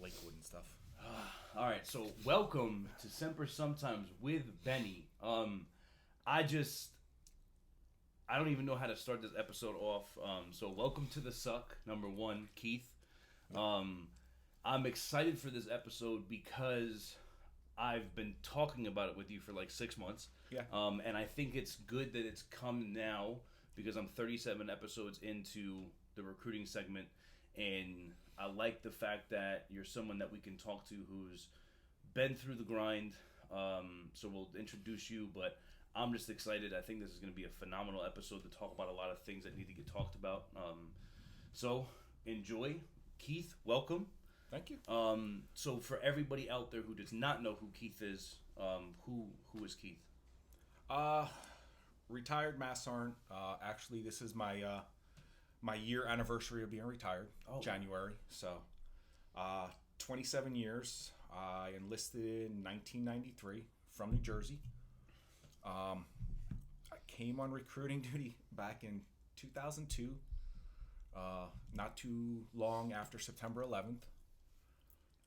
Lakewood and stuff. All right, so welcome to Semper Sometimes with Benny. I don't even know how to start this episode off. So welcome to the Suck, number one, Keith. I'm excited for this episode because I've been talking about it with you for like 6 months. Yeah. And I think it's good that it's come now because I'm 37 episodes into the recruiting segment, and I like the fact that you're someone that we can talk to who's been through the grind. So we'll introduce you, but I'm just excited. I think this is going to be a phenomenal episode to talk about a lot of things that need to get talked about. So enjoy. Keith, welcome. Thank you. So for everybody out there who does not know who Keith is, who is Keith? Retired Mass Sergeant. Actually, this is my year anniversary of being retired. January. So, 27 years. I enlisted in 1993 from New Jersey. I came on recruiting duty back in 2002. Not too long after September 11th.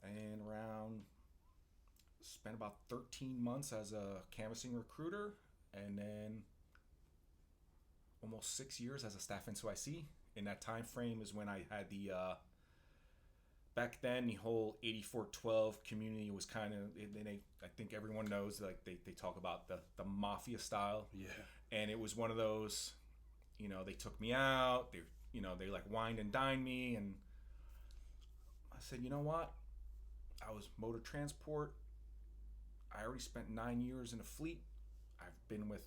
And spent about 13 months as a canvassing recruiter, and then almost 6 years as a staff SNCOIC. In that time frame is when I had the back then the whole 8412 community was kind of, I think everyone knows, like they talk about the mafia style. Yeah. And it was one of those, they took me out, they like wined and dined me, and I said, you know what? I was motor transport. I already spent 9 years in a fleet. I've been with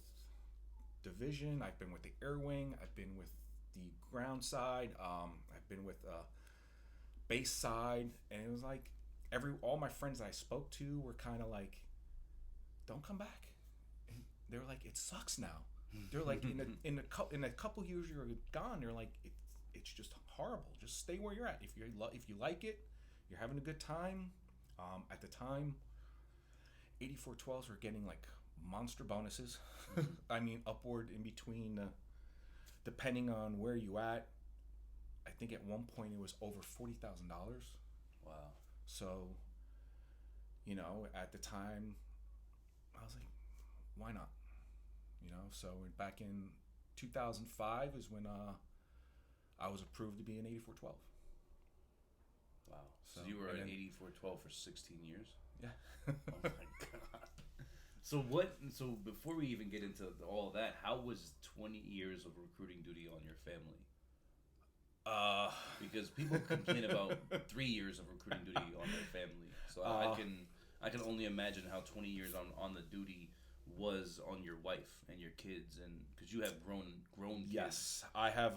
division. I've been with the air wing. I've been with the ground side. I've been with base side. And it was like all my friends that I spoke to were kind of like, don't come back. And they were like, it sucks now. They're like, in a couple years you're gone. They're like, it's just horrible. Just stay where you're at. If you like it, you're having a good time. At the time, 8412s were getting like monster bonuses. I mean, upward in between, depending on where you at. I think at one point it was over $40,000. Wow. So, at the time, I was like, why not? So back in 2005 is when I was approved to be an 8412. Wow. So you were an 8412 for 16 years? Yeah. Oh my God. So before we even get into all of that, how was 20 years of recruiting duty on your family? Because people complain about 3 years of recruiting duty on their family. So I can only imagine how 20 years on the duty was on your wife and your kids, and because you have grown kids. Yes, I have.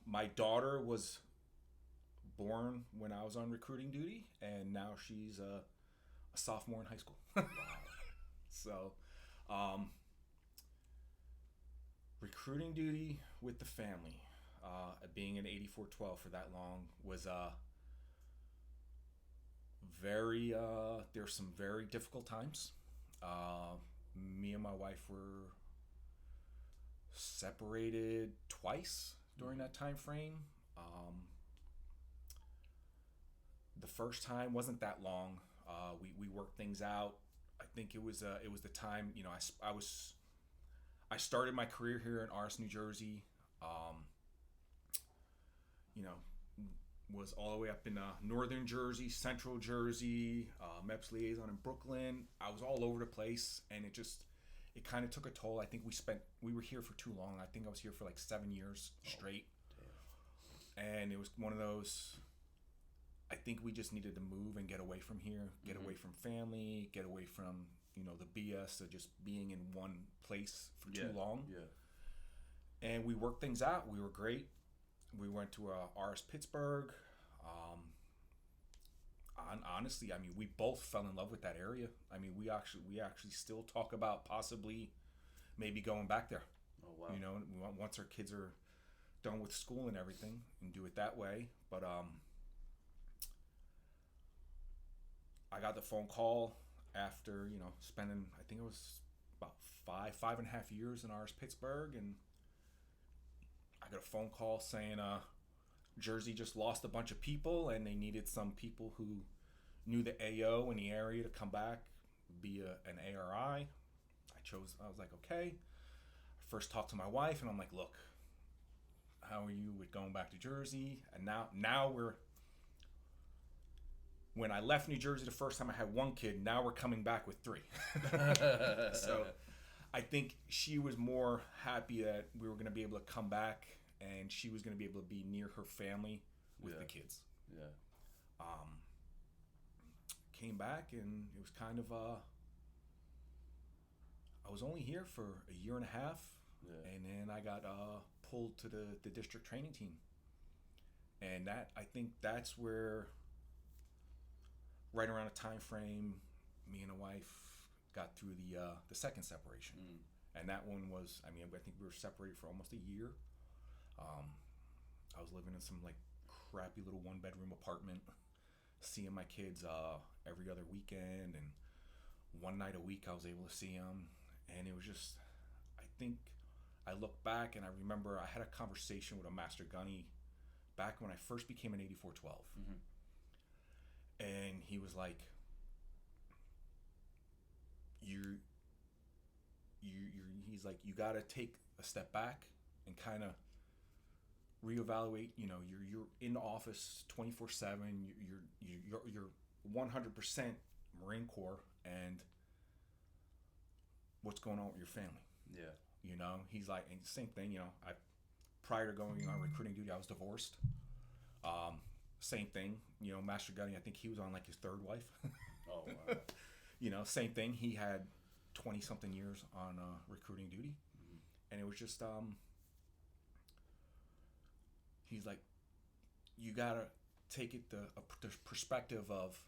My daughter was born when I was on recruiting duty, and now she's a sophomore in high school. Wow. So, recruiting duty with the family, being an 8412 for that long was very. There's some very difficult times. Me and my wife were separated twice during that time frame. The first time wasn't that long. We worked things out. I think it was the time, I started my career here in Arras, New Jersey. Was all the way up in northern Jersey, central Jersey, MEPS liaison in Brooklyn. I was all over the place, and it kind of took a toll. I think we were here for too long. I think I was here for like 7 years straight. And it was one of those, I think we just needed to move and get away from here, get away from family, get away from, the BS of just being in one place for too long. Yeah. And we worked things out. We were great. We went to RS Pittsburgh. Honestly, I mean, we both fell in love with that area. I mean, we actually still talk about possibly maybe going back there. Oh, wow. Once our kids are done with school and everything, and do it that way. But I got the phone call after, spending, I think it was about five and a half years in RS Pittsburgh, and I got a phone call saying Jersey just lost a bunch of people, and they needed some people who knew the AO in the area to come back, be an ARI. I was like, okay. First talked to my wife, and I'm like, look, how are you with going back to Jersey? And now when I left New Jersey the first time, I had 1 kid. Now we're coming back with 3. So I think she was more happy that we were going to be able to come back, and she was going to be able to be near her family with the kids. Yeah. Came back, and it was kind of I was only here for a year and a half, and then I got pulled to the district training team, and I think that's where, right around the time frame, me and the wife got through the second separation, and that one was, I think we were separated for almost a year. I was living in some like crappy little 1-bedroom apartment, seeing my kids every other weekend, and one night a week I was able to see them. And it was just, I think I look back and I remember I had a conversation with a master gunny back when I first became an 8412. And he was like, he's like, you got to take a step back and kind of reevaluate. You know, you're in the office 24/7. You're 100% Marine Corps, and what's going on with your family? Yeah. You know, he's like, and same thing. You know, prior to going on recruiting duty, I was divorced. Same thing. You know, Master Gunny, I think he was on like his 3rd wife. Oh wow. You know, same thing. He had 20-something years on recruiting duty, and it was just he's like, you gotta take it the perspective of,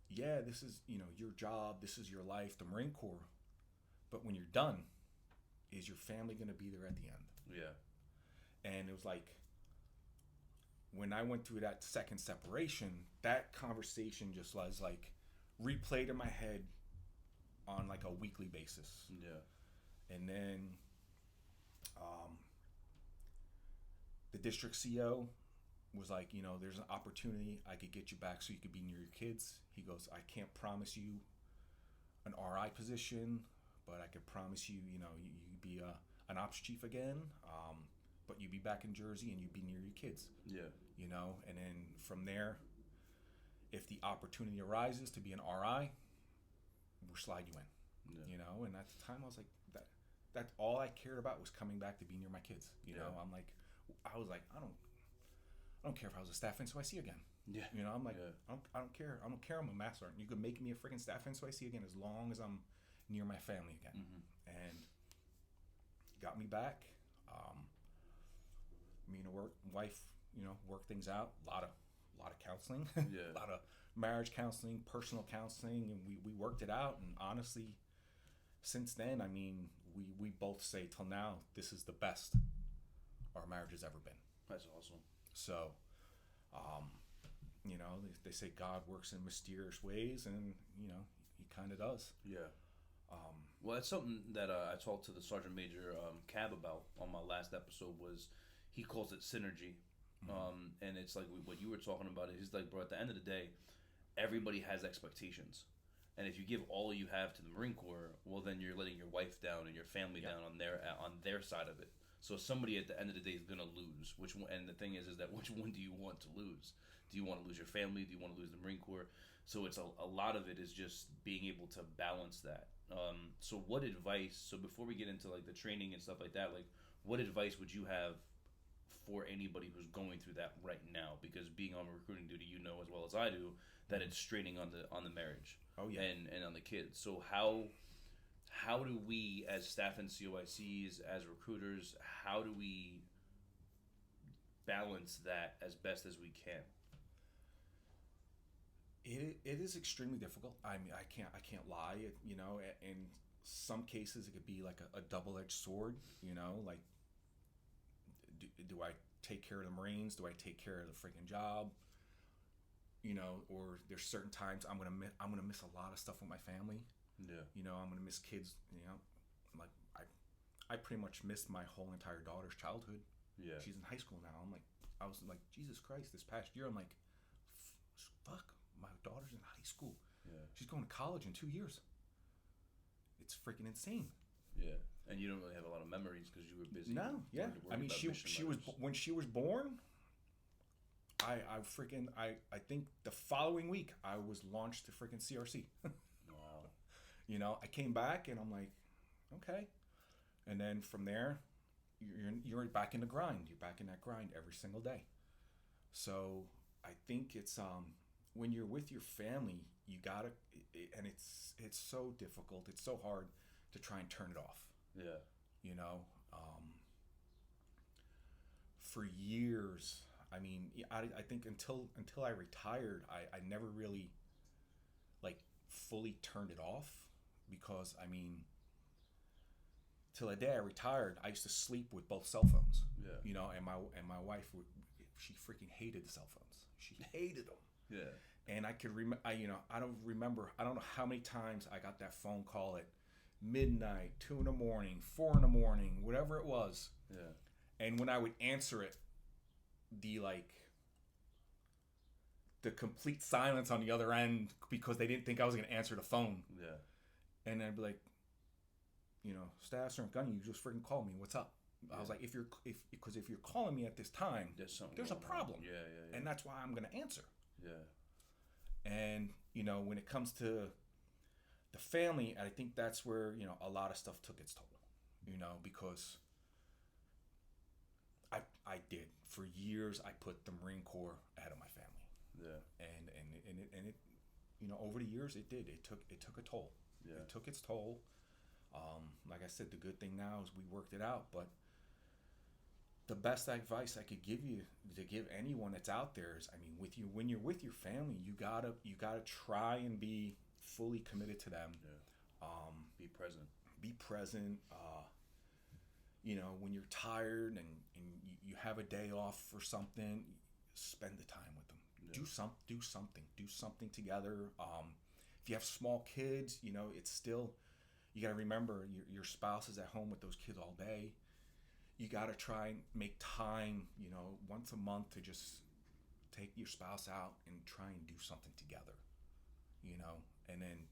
yeah, this is, you know, your job, this is your life, the Marine Corps, but when you're done, is your family gonna be there at the end? Yeah. And it was like, when I went through that second separation, that conversation just was like replayed in my head on like a weekly basis. Yeah. And then the district CO was like, you know, there's an opportunity, I could get you back so you could be near your kids. He goes, I can't promise you an RI position, but I could promise you, you know, you'd be an ops chief again, but you'd be back in Jersey and you'd be near your kids. Yeah. You know, and then from there, if the opportunity arises to be an RI, we'll slide you in. Yeah. You know, and at the time I was like, that's all I cared about was coming back to be near my kids. You know, I was like, I don't care if I was a staff NCOIC again. Yeah. You know, I'm like, I don't care. I don't care. I'm a master sergeant. You could make me a freaking staff NCOIC again as long as I'm near my family again. And got me back. Me and the wife, you know, worked things out. A lot of counseling. Yeah. A lot of marriage counseling, personal counseling, and we worked it out. And honestly, since then, I mean, we both say till now, this is the best our marriage has ever been. That's awesome. So, you know, they say God works in mysterious ways, and, you know, he kind of does. Yeah. Well, that's something that I talked to the Sergeant Major Cab about on my last episode. Was he calls it synergy. And it's like what you were talking about. He's like, bro, at the end of the day, everybody has expectations. And if you give all you have to the Marine Corps, well, then you're letting your wife down and your family down on their side of it. So somebody at the end of the day is going to lose. Which one? And the thing is that which one do you want to lose? Do you want to lose your family? Do you want to lose the Marine Corps? So it's a lot of it is just being able to balance that. So what advice? So before we get into like the training and stuff like that, like what advice would you have for anybody who's going through that right now? Because being on recruiting duty, you know as well as I do that it's straining on the marriage. Oh yeah. And on the kids. So how do we as staff NCOICs, as recruiters, how do we balance that as best as we can? It is extremely difficult. I mean, I can't lie. You know, in some cases it could be like a double-edged sword. You know, like do I take care of the Marines? Do I take care of the freaking job? You know, or there's certain times I'm gonna miss a lot of stuff with my family. Yeah. You know, I'm gonna miss kids. You know, like I pretty much missed my whole entire daughter's childhood. Yeah. She's in high school now. I was like, Jesus Christ! This past year, I'm like, fuck. My daughter's in high school. Yeah. She's going to college in 2 years. It's freaking insane. Yeah. And you don't really have a lot of memories because you were busy. No, yeah. I mean, she was, when she was born, I think the following week I was launched to freaking CRC. Wow. You know, I came back and I'm like, okay. And then from there, you're back in the grind. You're back in that grind every single day. So I think it's when you're with your family, you gotta, and it's so difficult. It's so hard to try and turn it off. Yeah. You know, for years, I mean, I think until I retired, I never really like fully turned it off, because I mean, till the day I retired, I used to sleep with both cell phones. Yeah. You know, and my wife she freaking hated the cell phones. She hated them. Yeah. And I could I don't know how many times I got that phone call at midnight, 2 a.m, 4 a.m, whatever it was. Yeah. And when I would answer it, the complete silence on the other end, because they didn't think I was going to answer the phone. Yeah. And I'd be like, you know, Stas or Gunny, you just freaking called me. What's up? Yeah. I was like, if you're calling me at this time, there's a problem. Yeah. And that's why I'm going to answer. Yeah. And, you know, when it comes to the family, I think that's where, you know, a lot of stuff took its toll, you know, because I did. For years, I put the Marine Corps ahead of my family. Yeah. And it, you know, over the years, it did. It took a toll. Yeah. It took its toll. Like I said, the good thing now is we worked it out, but the best advice I could give you, to give anyone that's out there, is, I mean, when you're with your family, you gotta try and be fully committed to them. Yeah. Be present. Be present. You know, when you're tired and you have a day off for something, spend the time with them. Yeah. Do something together. If you have small kids, you know, it's still, you got to remember your spouse is at home with those kids all day. You got to try and make time, you know, once a month, to just take your spouse out and try and do something together, you know, and then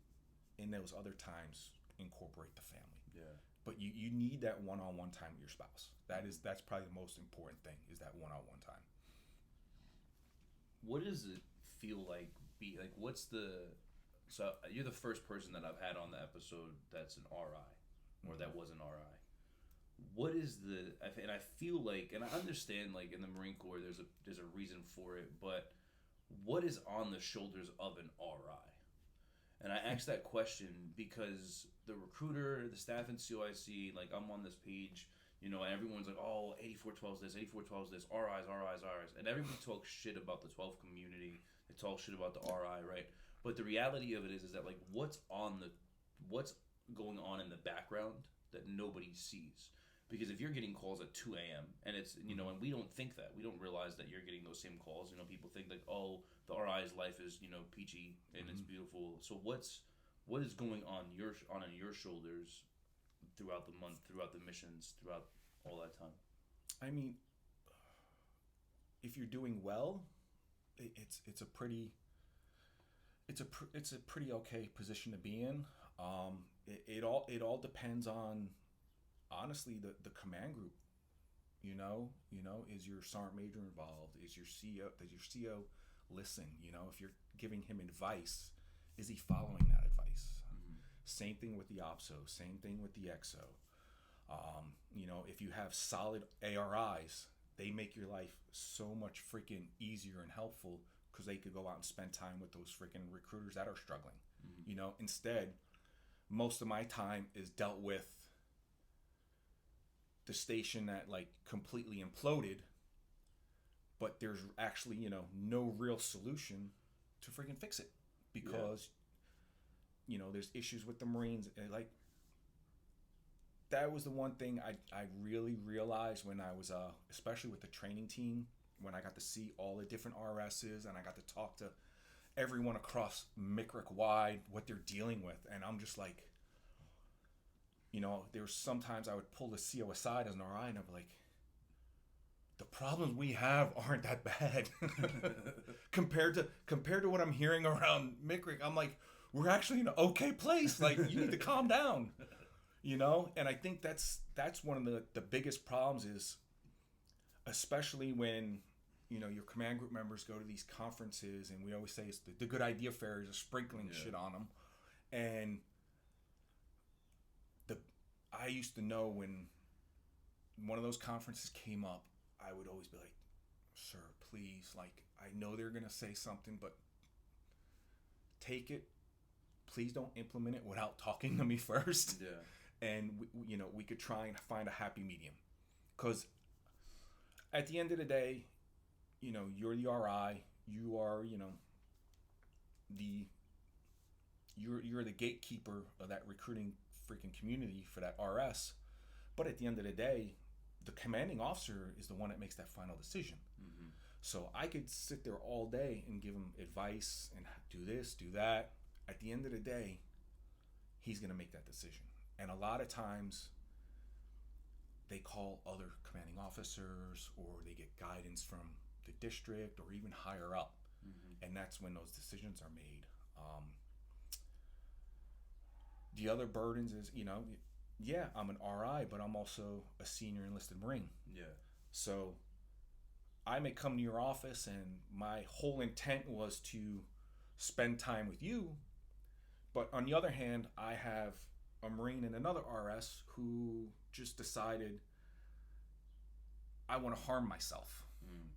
in those other times, incorporate the family. Yeah. But you need that one-on-one time with your spouse. That's probably the most important thing, is that one-on-one time. What does it feel like? So you're the first person that I've had on the episode that's an RI, or that was an RI. What is and I feel like, and I understand, like in the Marine Corps, there's a reason for it, but what is on the shoulders of an RI? And I asked that question because the recruiter, the staff in COIC, like I'm on this page, you know, and everyone's like, oh, 8412's this, 8412's this, RIs. And everybody talks shit about the 12 community. They talk shit about the RI, right? But the reality of it is that, like, what's going on in the background that nobody sees? Because if you're getting calls at 2 a.m. and it's, you know, and we don't think that. We don't realize that you're getting those same calls. You know, people think like, oh, the RI's life is, you know, peachy and it's beautiful. So what is going on your shoulders throughout the month, throughout the missions, throughout all that time? I mean, if you're doing well, it's a pretty okay position to be in. It all depends on, honestly, the command group. You know, is your sergeant major involved? Is your CO? Does your CO listen? You know, if you're giving him advice, is he following that advice? Same thing with the OPSO. Same thing with the XO. You know, if you have solid ARIs, they make your life so much freaking easier and helpful, because they could go out and spend time with those freaking recruiters that are struggling. You know, instead, most of my time is dealt with the station that like completely imploded, but there's actually, you know, no real solution to freaking fix it, because you know, there's issues with the Marines. And like, that was the one thing I really realized when I was especially with the training team, when I got to see all the different RSs and I got to talk to everyone across MCRIC wide, what they're dealing with. And I'm just like, you know, there's sometimes I would pull the CO aside as an RI and I'd be like, the problems we have aren't that bad compared to what I'm hearing around MSgt. I'm like, we're actually in an okay place. Like, you need to calm down, you know. And I think that's one of the biggest problems is, especially when, you know, your command group members go to these conferences, and we always say it's the good idea fairies are sprinkling shit on them. And I used to know when one of those conferences came up, I would always be like, sir, please, like, I know they're going to say something, but take it. Please don't implement it without talking to me first. Yeah. And, we could try and find a happy medium. Because at the end of the day, you know, you're the RI. You are, you know, you're the gatekeeper of that recruiting freaking community for that RS. But at the end of the day, the commanding officer is the one that makes that final decision. Mm-hmm. So I could sit there all day and give him advice and do this, do that. At the end of the day, he's going to make that decision. And a lot of times they call other commanding officers, or they get guidance from the district or even higher up. Mm-hmm. And that's when those decisions are made. The other burdens is, you know, yeah, I'm an RI, but I'm also a senior enlisted Marine. Yeah. So I may come to your office and my whole intent was to spend time with you. But on the other hand, I have a Marine and another RS who just decided, I want to harm myself.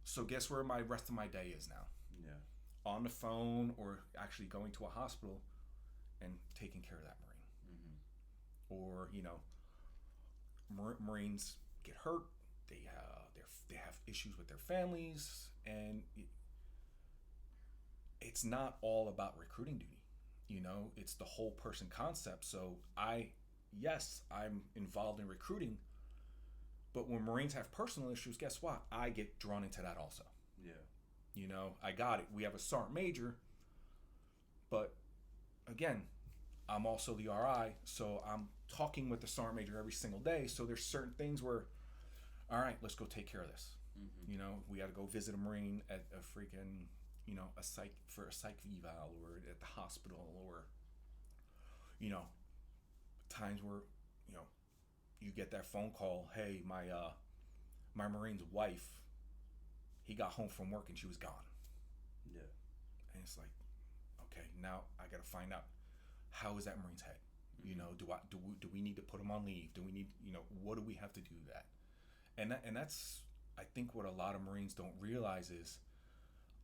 So guess where my rest of my day is now? Yeah. On the phone, or actually going to a hospital and taking care of that Marine. Or, you know, Marines get hurt. They have issues with their families, and it's not all about recruiting duty. You know, it's the whole person concept. So I'm involved in recruiting, but when Marines have personal issues, guess what? I get drawn into that also. Yeah. You know, I got it. We have a sergeant major, but again, I'm also the RI, so I'm talking with the sergeant major every single day. So there's certain things where, all right, let's go take care of this. Mm-hmm. You know, we got to go visit a Marine at a freaking, you know, a psych eval, or at the hospital, or, you know, times where, you know, you get that phone call, hey, my Marine's wife, he got home from work and she was gone. Yeah. And it's like, okay, now I got to find out, how is that Marine's head? You know, do we need to put him on leave? Do we need, you know, what do we have to do that? And that's, I think, what a lot of Marines don't realize is,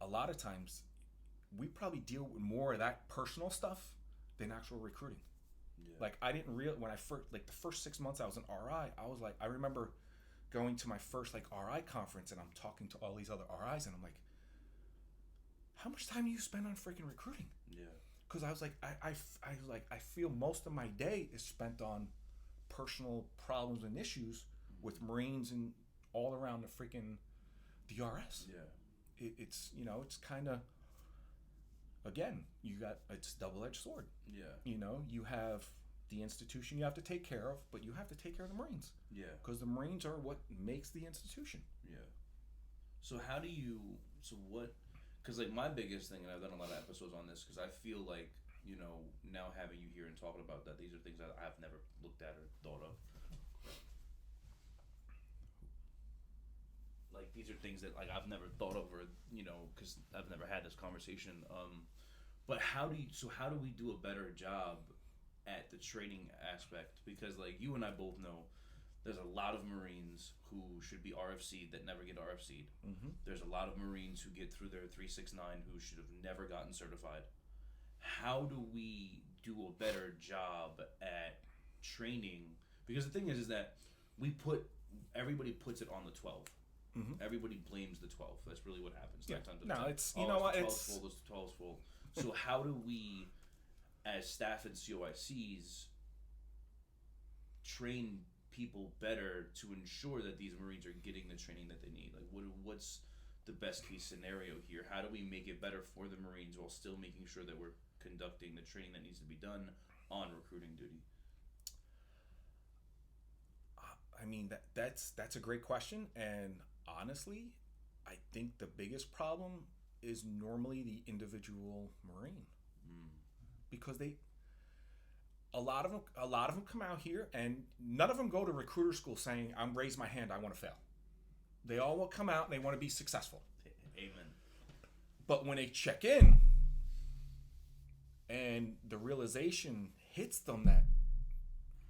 a lot of times we probably deal with more of that personal stuff than actual recruiting. Yeah. Like, I didn't when I first, like, the first 6 months I was an RI, I was like, I remember going to my first, like, RI conference, and I'm talking to all these other RIs, and I'm like, how much time do you spend on freaking recruiting? Yeah. Because I was like, I feel most of my day is spent on personal problems and issues with Marines and all around the freaking DRS. Yeah. It's, you know, it's kind of, again, it's double-edged sword. Yeah. You know, you have the institution you have to take care of, but you have to take care of the Marines. Yeah. Because the Marines are what makes the institution. Yeah. So because, like, my biggest thing, and I've done a lot of episodes on this, because I feel like, you know, now having you here and talking about that, these are things that I've never looked at or thought of. Like, these are things that, like, I've never thought of, or, you know, because I've never had this conversation. But how do we do a better job at the training aspect? Because, like, you and I both know, there's a lot of Marines who should be RFC'd that never get RFC'd. Mm-hmm. There's a lot of Marines who get through their 369 who should have never gotten certified. How do we do a better job at training? Because the thing is that everybody puts it on the 12. Mm-hmm. Everybody blames the 12. That's really what happens. Yeah. No, it's, you know what, it's... The 12's full. So how do we, as staff and COICs, train people better to ensure that these Marines are getting the training that they need? Like, what's the best case scenario here? How do we make it better for the Marines while still making sure that we're conducting the training that needs to be done on recruiting duty? I mean, that's a great question, and honestly, I think the biggest problem is normally the individual Marine, because a lot of them come out here and none of them go to recruiter school saying, "I'm raise my hand, I want to fail." They all will come out and they want to be successful. Amen. But when they check in and the realization hits them that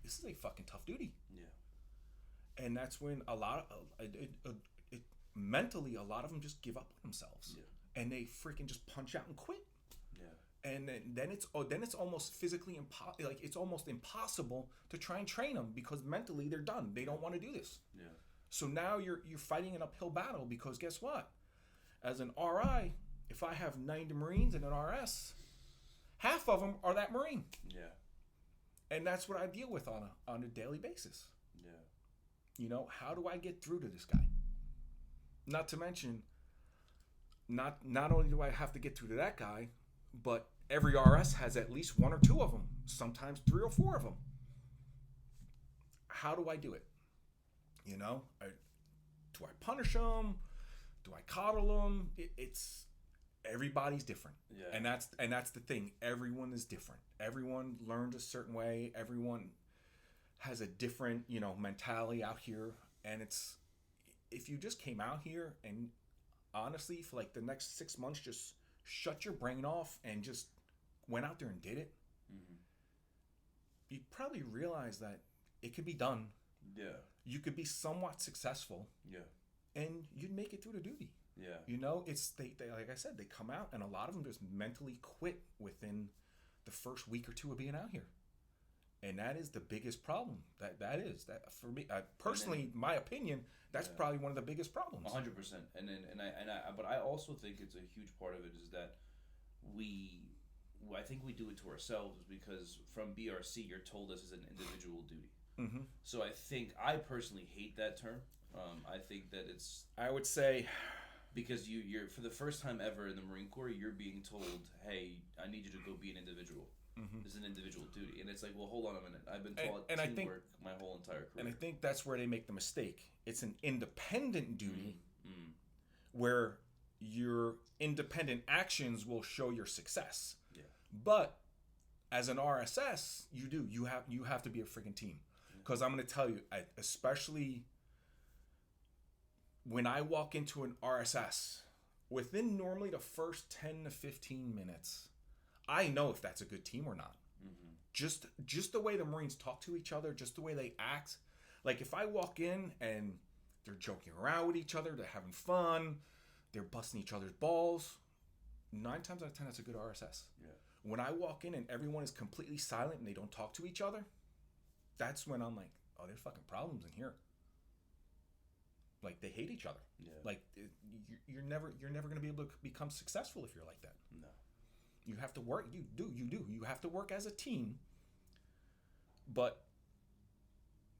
this is a fucking tough duty. Yeah. And that's when a lot of mentally, a lot of them just give up on themselves. Yeah. And they freaking just punch out and quit. Yeah. And then it's almost physically it's almost impossible to try and train them, because mentally they're done. They don't want to do this. Yeah. So now you're fighting an uphill battle, because guess what? As an RI, if I have 90 Marines and an RS, half of them are that Marine. Yeah. And that's what I deal with on a daily basis. Yeah. You know, how do I get through to this guy? Not to mention, not only do I have to get through to that guy, but every RS has at least one or two of them, sometimes 3 or 4 of them. How do I do it? You know, do I punish them? Do I coddle them? It's everybody's different. Yeah. And that's the thing. Everyone is different. Everyone learns a certain way. Everyone has a different, mentality out here. And it's, if you just came out here and honestly for like the next 6 months just shut your brain off and just went out there and did it, you'd probably realize that it could be done. Yeah. You could be somewhat successful. Yeah. And you'd make it through the duty. Yeah. You know, it's they like I said, they come out and a lot of them just mentally quit within the first week or two of being out here. And that is the biggest problem. That is for me personally, my opinion, that's probably one of the biggest problems. 100%. But I also think it's a huge part of it is that I think we do it to ourselves, because from BRC you're told this is an individual duty. Mm-hmm. So I personally hate that term. I think that it's, I would say, because you're for the first time ever in the Marine Corps, you're being told, hey, I need you to go be an individual. This is an individual duty. And it's like, well, hold on a minute. I've been taught teamwork my whole entire career. And I think that's where they make the mistake. It's an independent duty where your independent actions will show your success. Yeah. But as an RSS, you have to be a freaking team. Because I'm going to tell you, especially when I walk into an RSS, within normally the first 10 to 15 minutes, I know if that's a good team or not. Just the way the Marines talk to each other, just the way they act. Like if I walk in and they're joking around with each other, they're having fun, they're busting each other's balls, 9 times out of 10 that's a good RSS. Yeah. When I walk in and everyone is completely silent and they don't talk to each other, that's when I'm like, oh, there's fucking problems in here. Like they hate each other. Yeah. Like you're never going to be able to become successful if you're like that. No. You have to work. You do. You have to work as a team. But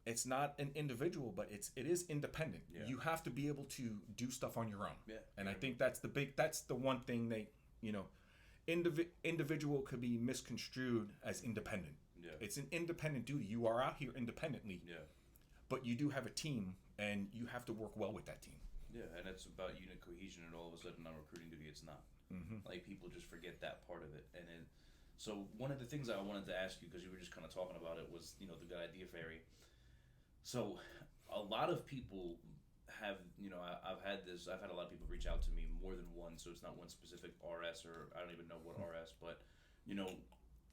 it's not an individual, but it is independent. Yeah. You have to be able to do stuff on your own. Yeah. And I think that's the one thing they, individual could be misconstrued as independent. Yeah. It's an independent duty. You are out here independently. Yeah. But you do have a team, and you have to work well with that team. Yeah, and it's about unit cohesion, and all of a sudden on recruiting duty, it's not. Like people just forget that part of it, so one of the things I wanted to ask you, because you were just kind of talking about it, was the good idea fairy. So a lot of people have I've had a lot of people reach out to me, more than one, so it's not one specific RS, or I don't even know what RS, but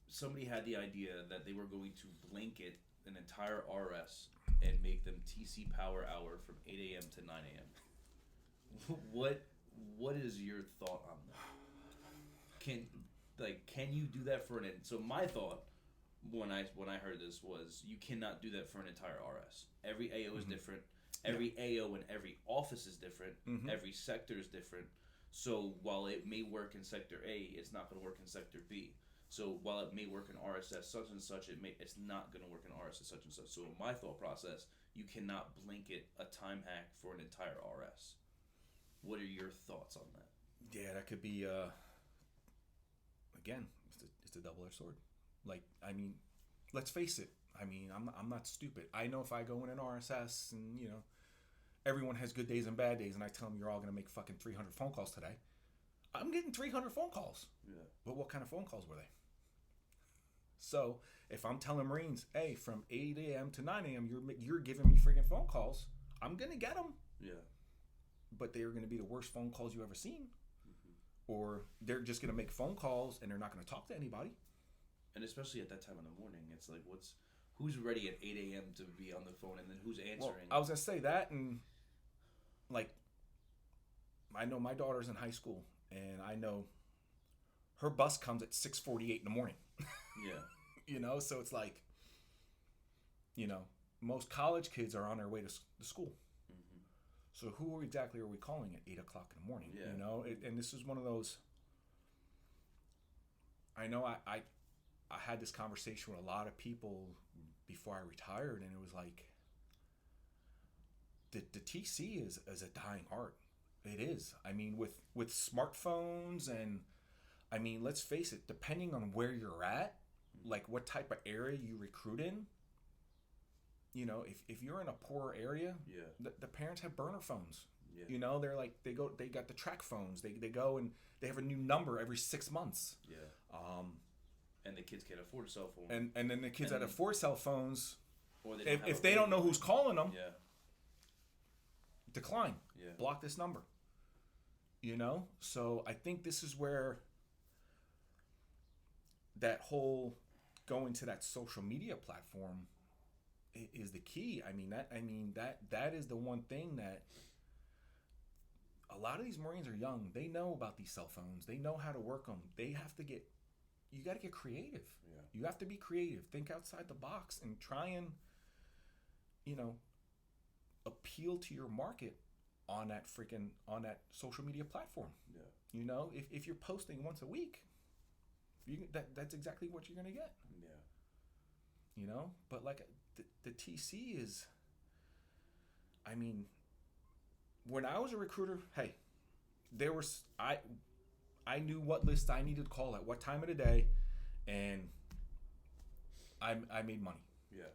somebody had the idea that they were going to blanket an entire RS and make them TC power hour from 8 a.m. to 9 a.m. What is your thought on that? Can you do that for so my thought when I heard this was, you cannot do that for an entire RS. Every AO is different. Every AO in every office is different. Every sector is different. So while it may work in sector A, it's not going to work in sector B. So while it may work in RSS such and such, it's not going to work in RSS such and such. So in my thought process, you cannot blanket a time hack for an entire RS. What are your thoughts on that? Yeah, that could be again, it's a double-edged sword. Like, I mean, let's face it. I mean, I'm not stupid. I know if I go in an RSS and everyone has good days and bad days, and I tell them you're all going to make fucking 300 phone calls today. I'm getting 300 phone calls. Yeah. But what kind of phone calls were they? So if I'm telling Marines, hey, from 8 a.m. to 9 a.m., you're giving me freaking phone calls, I'm going to get them. Yeah. But they are going to be the worst phone calls you've ever seen. Or they're just going to make phone calls and they're not going to talk to anybody. And especially at that time in the morning, it's like, who's ready at 8 a.m. to be on the phone, and then who's answering? Well, I was going to say that, and like, I know my daughter's in high school, and I know her bus comes at 6:48 in the morning. Yeah. So it's like, most college kids are on their way to school. Mm-hmm. So who exactly are we calling at 8 o'clock in the morning? Yeah. And this is one of those, I know I had this conversation with a lot of people before I retired, and it was like, the TC is a dying art. It is. I mean, with smartphones, and I mean, let's face it, depending on where you're at, like what type of area you recruit in, if you're in a poor area, yeah, the parents have burner phones. Yeah. They're like, they got the track phones. They go and they have a new number every 6 months. Yeah. And the kids can't afford a cell phone. And then the kids that afford cell phones, or if they don't know who's calling them, yeah, decline. Yeah. Block this number. So I think this is where that whole going to that social media platform is the key. That is the one thing that a lot of these Marines are young. They know about these cell phones. They know how to work them. You got to get creative. Yeah. You have to be creative. Think outside the box and try and, appeal to your market on that social media platform. Yeah. If you're posting once a week, that's exactly what you're gonna get. Yeah. But like the TC is, when I was a recruiter, hey, I knew what list I needed to call at what time of the day, and I made money. Yeah.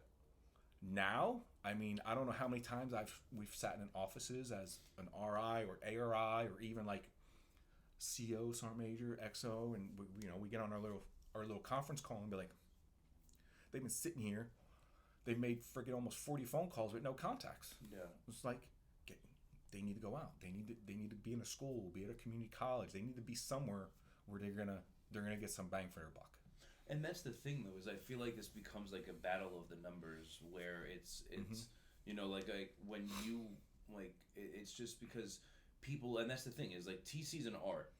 Now, I don't know how many times we've sat in offices as an RI or ARI or even like CO, Sergeant Major, XO, and we get on our little conference call and be like, they've been sitting here, they've made freaking almost 40 phone calls with no contacts. Yeah. It's like, they need to go out. They need to be in a school, be at a community college. They need to be somewhere where they're gonna get some bang for their buck. And that's the thing, though, is I feel like this becomes like a battle of the numbers, where it's Mm-hmm. like when you it's just because people, and that's the thing, is like TC's an art.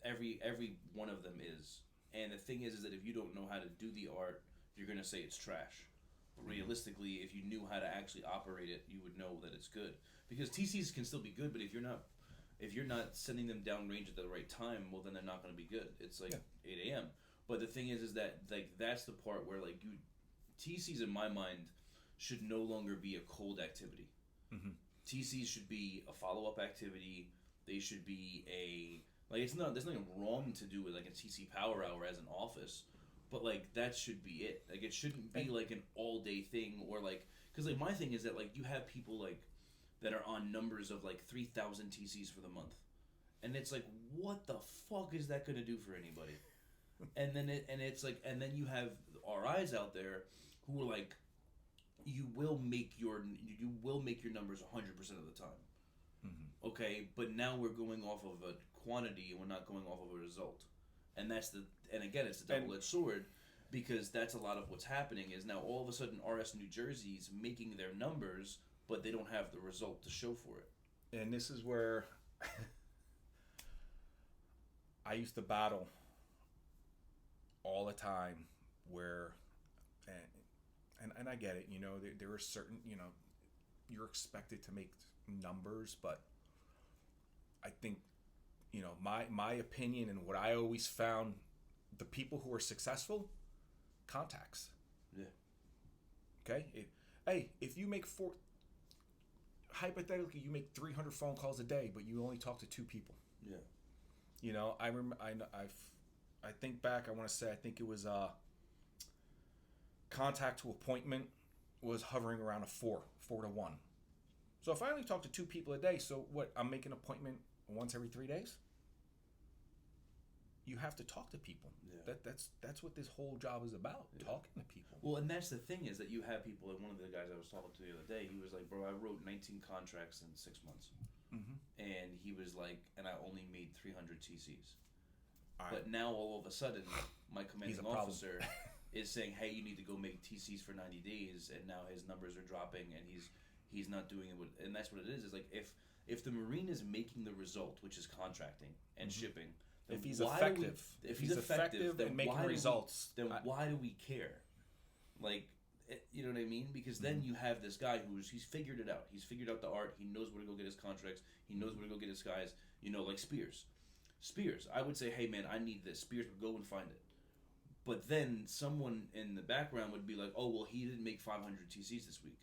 Every one of them is, and the thing is that if you don't know how to do the art, you're gonna say it's trash. But realistically, if you knew how to actually operate it, you would know that it's good. Because TCs can still be good, but if you're not sending them downrange at the right time, well, then they're not going to be good. It's like 8 a.m. But the thing is that like that's the part where like TCs in my mind should no longer be a cold activity. Mm-hmm. TCs should be a follow-up activity. They should be there's nothing wrong to do with like a TC power hour as an office, but like that should be it. Like it shouldn't be like an all-day thing, or like, because like my thing is that like you have people like that are on numbers of like 3,000 TCs for the month, and it's like, what the fuck is that going to do for anybody? And then then you have RIs out there who are like, you will make your numbers 100% of the time. Mm-hmm. Okay, but now we're going off of a quantity and we're not going off of a result, and again it's a double-edged sword, because that's a lot of what's happening is now all of a sudden RS New Jersey's making their numbers, but they don't have the result to show for it. And this is where I used to battle all the time, where, and I get it, there are certain, you're expected to make numbers, but I think, my opinion and what I always found, the people who are successful, contacts. Yeah. Okay? If you make hypothetically, you make 300 phone calls a day, but you only talk to 2 people. Yeah. I think back, I think it was contact to appointment was hovering around a 4 to 1. So if I only talk to 2 people a day, so what? I'm making an appointment once every 3 days. You have to talk to people. Yeah. That's what this whole job is about. Yeah. Talking to people. Well, and that's the thing is that you have people. Like one of the guys I was talking to the other day, he was like, "Bro, I wrote 19 contracts in 6 months," and he was like, "And I only made 300 TCs." But now all of a sudden, my commanding officer is saying, "Hey, you need to go make TCs for 90 days," and now his numbers are dropping, and he's not doing it. And that's what it is. Is like if the Marine is making the result, which is contracting and shipping. If he's effective, then making results, then why do we care? Like, you know what I mean? Because then you have this guy he's figured it out. He's figured out the art. He knows where to go get his contracts. He knows where to go get his guys. You know, like Spears. I would say, hey man, I need this. Spears would go and find it. But then someone in the background would be like, oh well, he didn't make 500 TCs this week.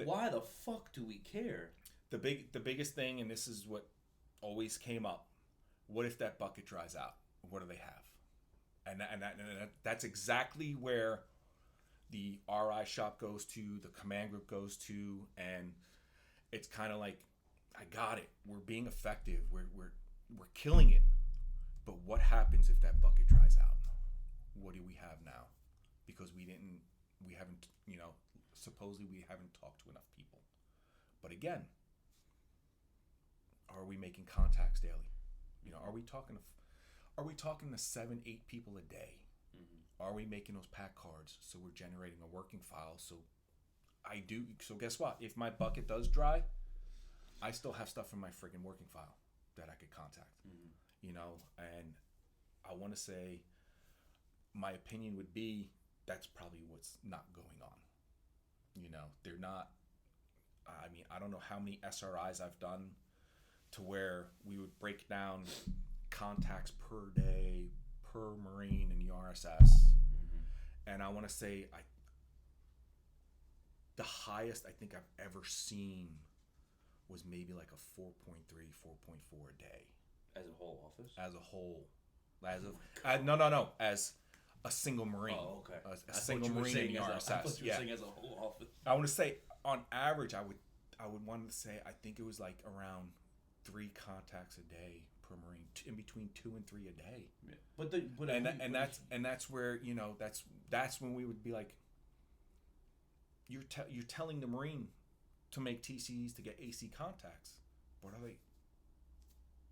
Why the fuck do we care? The biggest thing, and this is what always came up. What if that bucket dries out? What do they have? And that's exactly where the RI shop goes to, the command group goes to, and it's kind of like, I got it. We're being effective. We're killing it. But what happens if that bucket dries out? What do we have now? Because we haven't, supposedly we haven't talked to enough people. But again, are we making contacts daily? Are we talking to 7-8 people a day? Are we making those pack cards so we're generating a working file? So guess what? If my bucket does dry, I still have stuff in my friggin' working file that I could contact. And I want to say my opinion would be that's probably what's not going on. They're not. I don't know how many SRIs I've done to where we would break down contacts per day, per Marine in the RSS. And I want to say the highest I think I've ever seen was maybe like a 4.3, 4.4 a day. As a whole office? As a whole. No. As a single Marine. Oh, okay. A single Marine in the RSS. I thought you were saying as a whole office. I want to say, on average, I would want to say, I think it was like around 3 contacts a day per Marine, in between 2 and 3 a day. Yeah. That's where that's when we would be like, you're telling the Marine to make TCs to get AC contacts, but are they?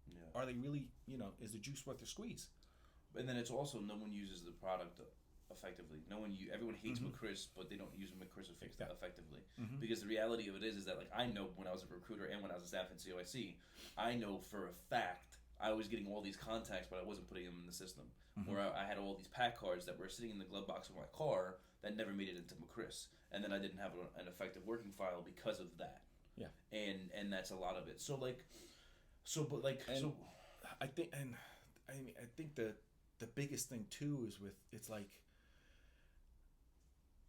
Yeah. Are they really? Is the juice worth the squeeze? And then it's also no one uses the product effectively. Everyone hates McChris, but they don't use McChris effectively. Because the reality of it is that like I know when I was a recruiter and when I was a staff in COIC, I know for a fact I was getting all these contacts, but I wasn't putting them in the system. Where I had all these pack cards that were sitting in the glove box of my car that never made it into McChris, and then I didn't have an effective working file because of that. Yeah, and that's a lot of it. I think the biggest thing too is it's like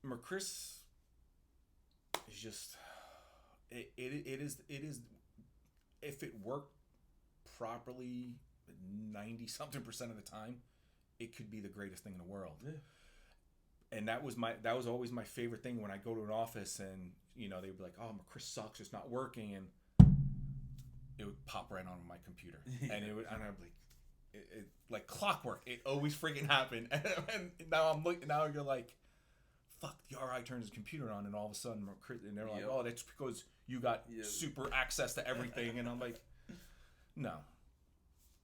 McChris is just it is if it worked properly 90-something% of the time, it could be the greatest thing in the world. Yeah. And that was always my favorite thing when I go to an office and they'd be like, oh, McChris sucks, it's not working, and it would pop right on my computer. And I'd be like, it like clockwork. It always freaking happened. And now you're like, fuck, the RI turns his computer on, and all of a sudden, and they're like, oh, that's because you got super access to everything. And I'm like, no.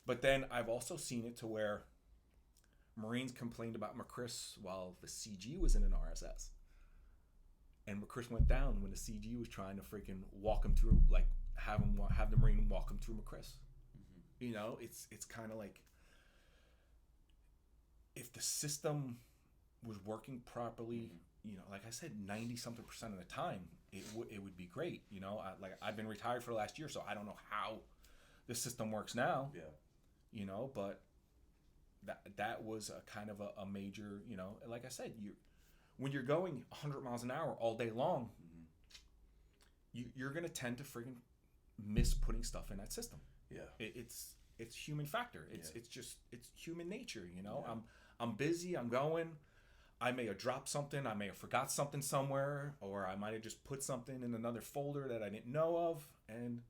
But then I've also seen it to where Marines complained about McChris while the CG was in an RSS. And McChris went down when the CG was trying to freaking walk him through, like have the Marine walk him through McChris. It's kind of like, if the system was working properly, like I said, 90-something% of the time, it would be great. I've been retired for the last year, so I don't know how the system works now. Yeah. But that was a kind of a major, like I said, when you're going 100 miles an hour all day long, you're gonna tend to friggin' miss putting stuff in that system. Yeah. It's human factor. It's human nature. I'm busy. I'm going. I may have dropped something, I may have forgot something somewhere, or I might have just put something in another folder that I didn't know of, and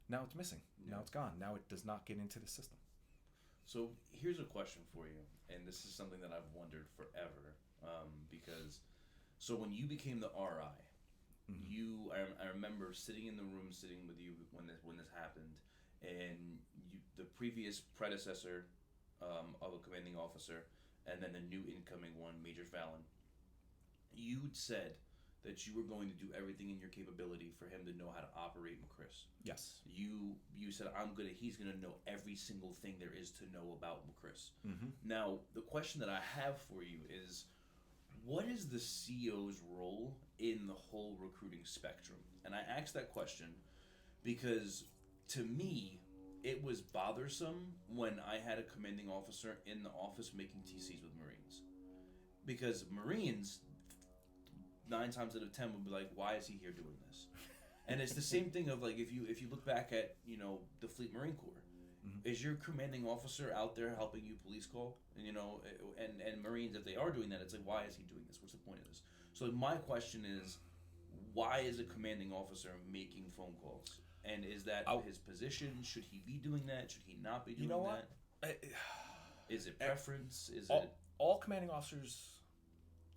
now it's missing. Now it's gone. Now it does not get into the system. So here's a question for you, and this is something that I've wondered forever, because so when you became the RI, I remember sitting in the room, sitting with you when this happened, and the previous predecessor of a commanding officer, and then the new incoming one, Major Fallon, you'd said that you were going to do everything in your capability for him to know how to operate McChris. Yes. You said, he's gonna know every single thing there is to know about McChris. Mm-hmm. Now, the question that I have for you is, what is the CO's role in the whole recruiting spectrum? And I asked that question because, to me, it was bothersome when I had a commanding officer in the office making TCs with Marines. Because Marines, 9 times out of 10, would be like, why is he here doing this? And it's the same thing of, like, if you look back at, the Fleet Marine Corps, is your commanding officer out there helping you police call? And Marines, if they are doing that, it's like, why is he doing this? What's the point of this? So my question is, why is a commanding officer making phone calls? And is that his position? Should he be doing that? Should he not be doing that? Is it preference? All commanding officers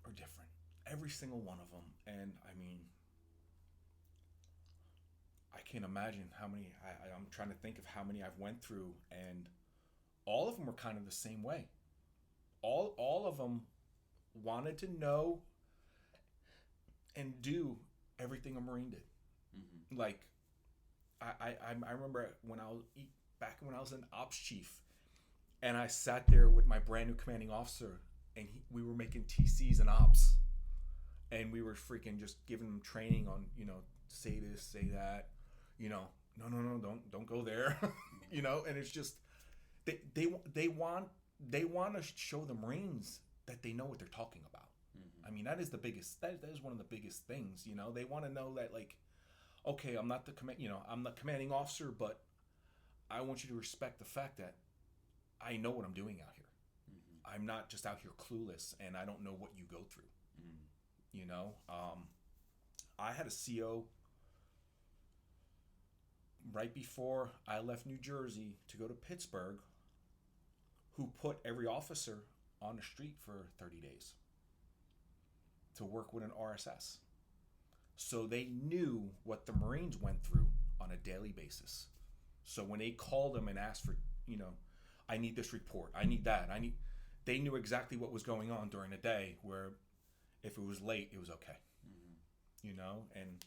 are different. Every single one of them. And, I mean, I can't imagine how many, I'm trying to think of how many I've went through, and all of them were kind of the same way. All of them wanted to know and do everything a Marine did. Mm-hmm. Like, I remember when back when I was an ops chief, and I sat there with my brand new commanding officer, and we were making TCs and ops, and we were freaking just giving them training on, say this, say that, no, don't go there, and it's just they want to show the Marines that they know what they're talking about. Mm-hmm. I mean, that is one of the biggest things. They want to know that, like, okay, I'm not the commanding officer, but I want you to respect the fact that I know what I'm doing out here. Mm-hmm. I'm not just out here clueless, and I don't know what you go through. Mm-hmm. I had a CO right before I left New Jersey to go to Pittsburgh, who put every officer on the street for 30 days to work with an RSS. So they knew what the Marines went through on a daily basis. So when they called them and asked for, I need this report, I need that, they knew exactly what was going on during the day, where if it was late, it was okay. Mm-hmm. And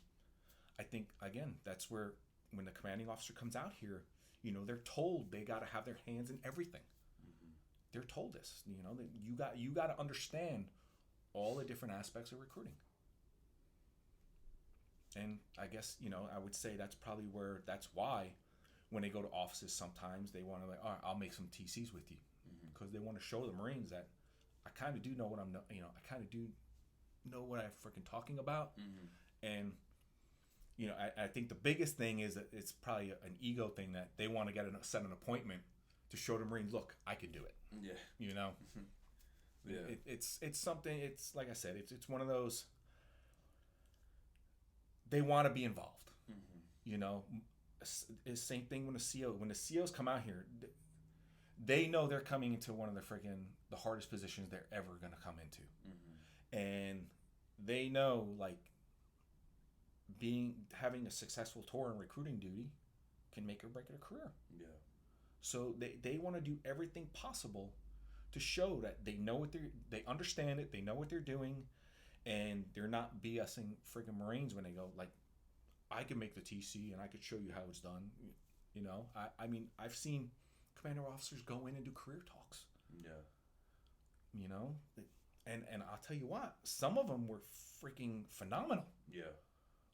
I think, again, that's where, when the commanding officer comes out here, they're told they got to have their hands in everything. Mm-hmm. They're told this, that you got to understand all the different aspects of recruiting. And I guess, I would say that's why when they go to offices, sometimes they want to, like, all right, I'll make some TCs with you, because they want to show the Marines that I kind of do know what I kind of do know what I'm freaking talking about. Mm-hmm. And, I think the biggest thing is that it's probably an ego thing, that they want to set an appointment to show the Marines, look, I can do it. Yeah. Yeah. It's something, it's like I said, it's one of those, they want to be involved. Mm-hmm. It's the same thing when the COs come out here, they know they're coming into one of the hardest positions they're ever going to come into. Mm-hmm. And they know, like, having a successful tour and recruiting duty can make or break a career. Yeah. So they want to do everything possible to show that they know they understand it, they know what they're doing, and they're not BSing friggin' Marines when they go, like, I can make the TC and I could show you how it's done. I mean, I've seen commander officers go in and do career talks. Yeah. And I'll tell you what, some of them were freaking phenomenal. Yeah.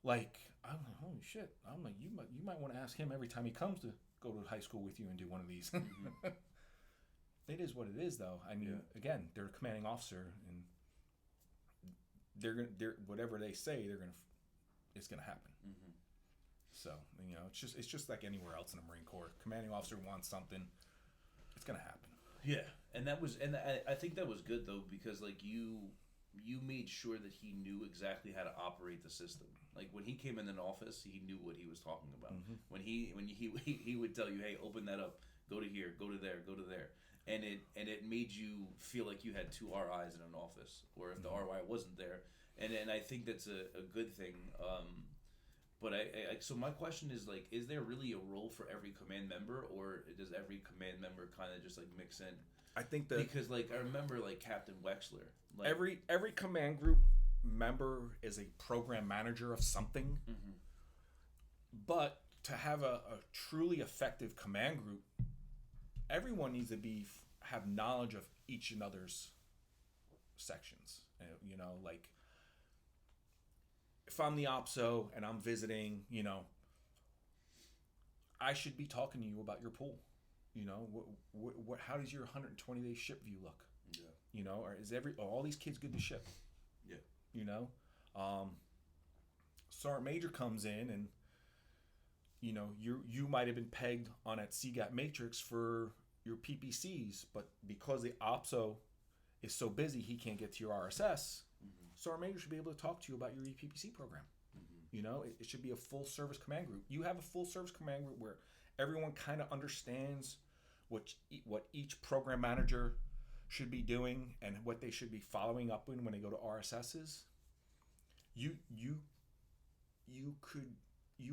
Like, I'm like, holy shit. I'm like, you might want to ask him every time he comes to go to high school with you and do one of these. Mm-hmm. It is what it is, though. I mean, again, they're a commanding officer, and they're whatever they say, it's gonna happen. Mm-hmm. So, it's just like anywhere else in the Marine Corps. Commanding officer wants something, it's gonna happen. Yeah, and I think that was good though, because like you made sure that he knew exactly how to operate the system. Like when he came in an office, he knew what he was talking about. When he would tell you, hey, open that up, go to here, go to there, go to there. And it made you feel like you had two RIs in an office, or if the RI wasn't there, and I think that's a good thing. But so my question is like, is there really a role for every command member, or does every command member kind of just like mix in? I think that because like I remember like Captain Wexler, like, every command group member is a program manager of something, but to have a truly effective command group, everyone needs to have knowledge of each and other's sections. You know, like if I'm the OPSO and I'm visiting, you know, I should be talking to you about your pool. You know, what how does your 120-day ship view look? Yeah. You know, or is all these kids good to ship? Yeah. You know, Sergeant Major comes in and, you know, you might have been pegged on that CGAT matrix for your PPCs, but because the OPSO is so busy he can't get to your RSS, Sergeant Major should be able to talk to you about your EPPC program. You know, it should be a full service command group. You have a full service command group where everyone kind of understands what each program manager should be doing and what they should be following up in when they go to RSSs. You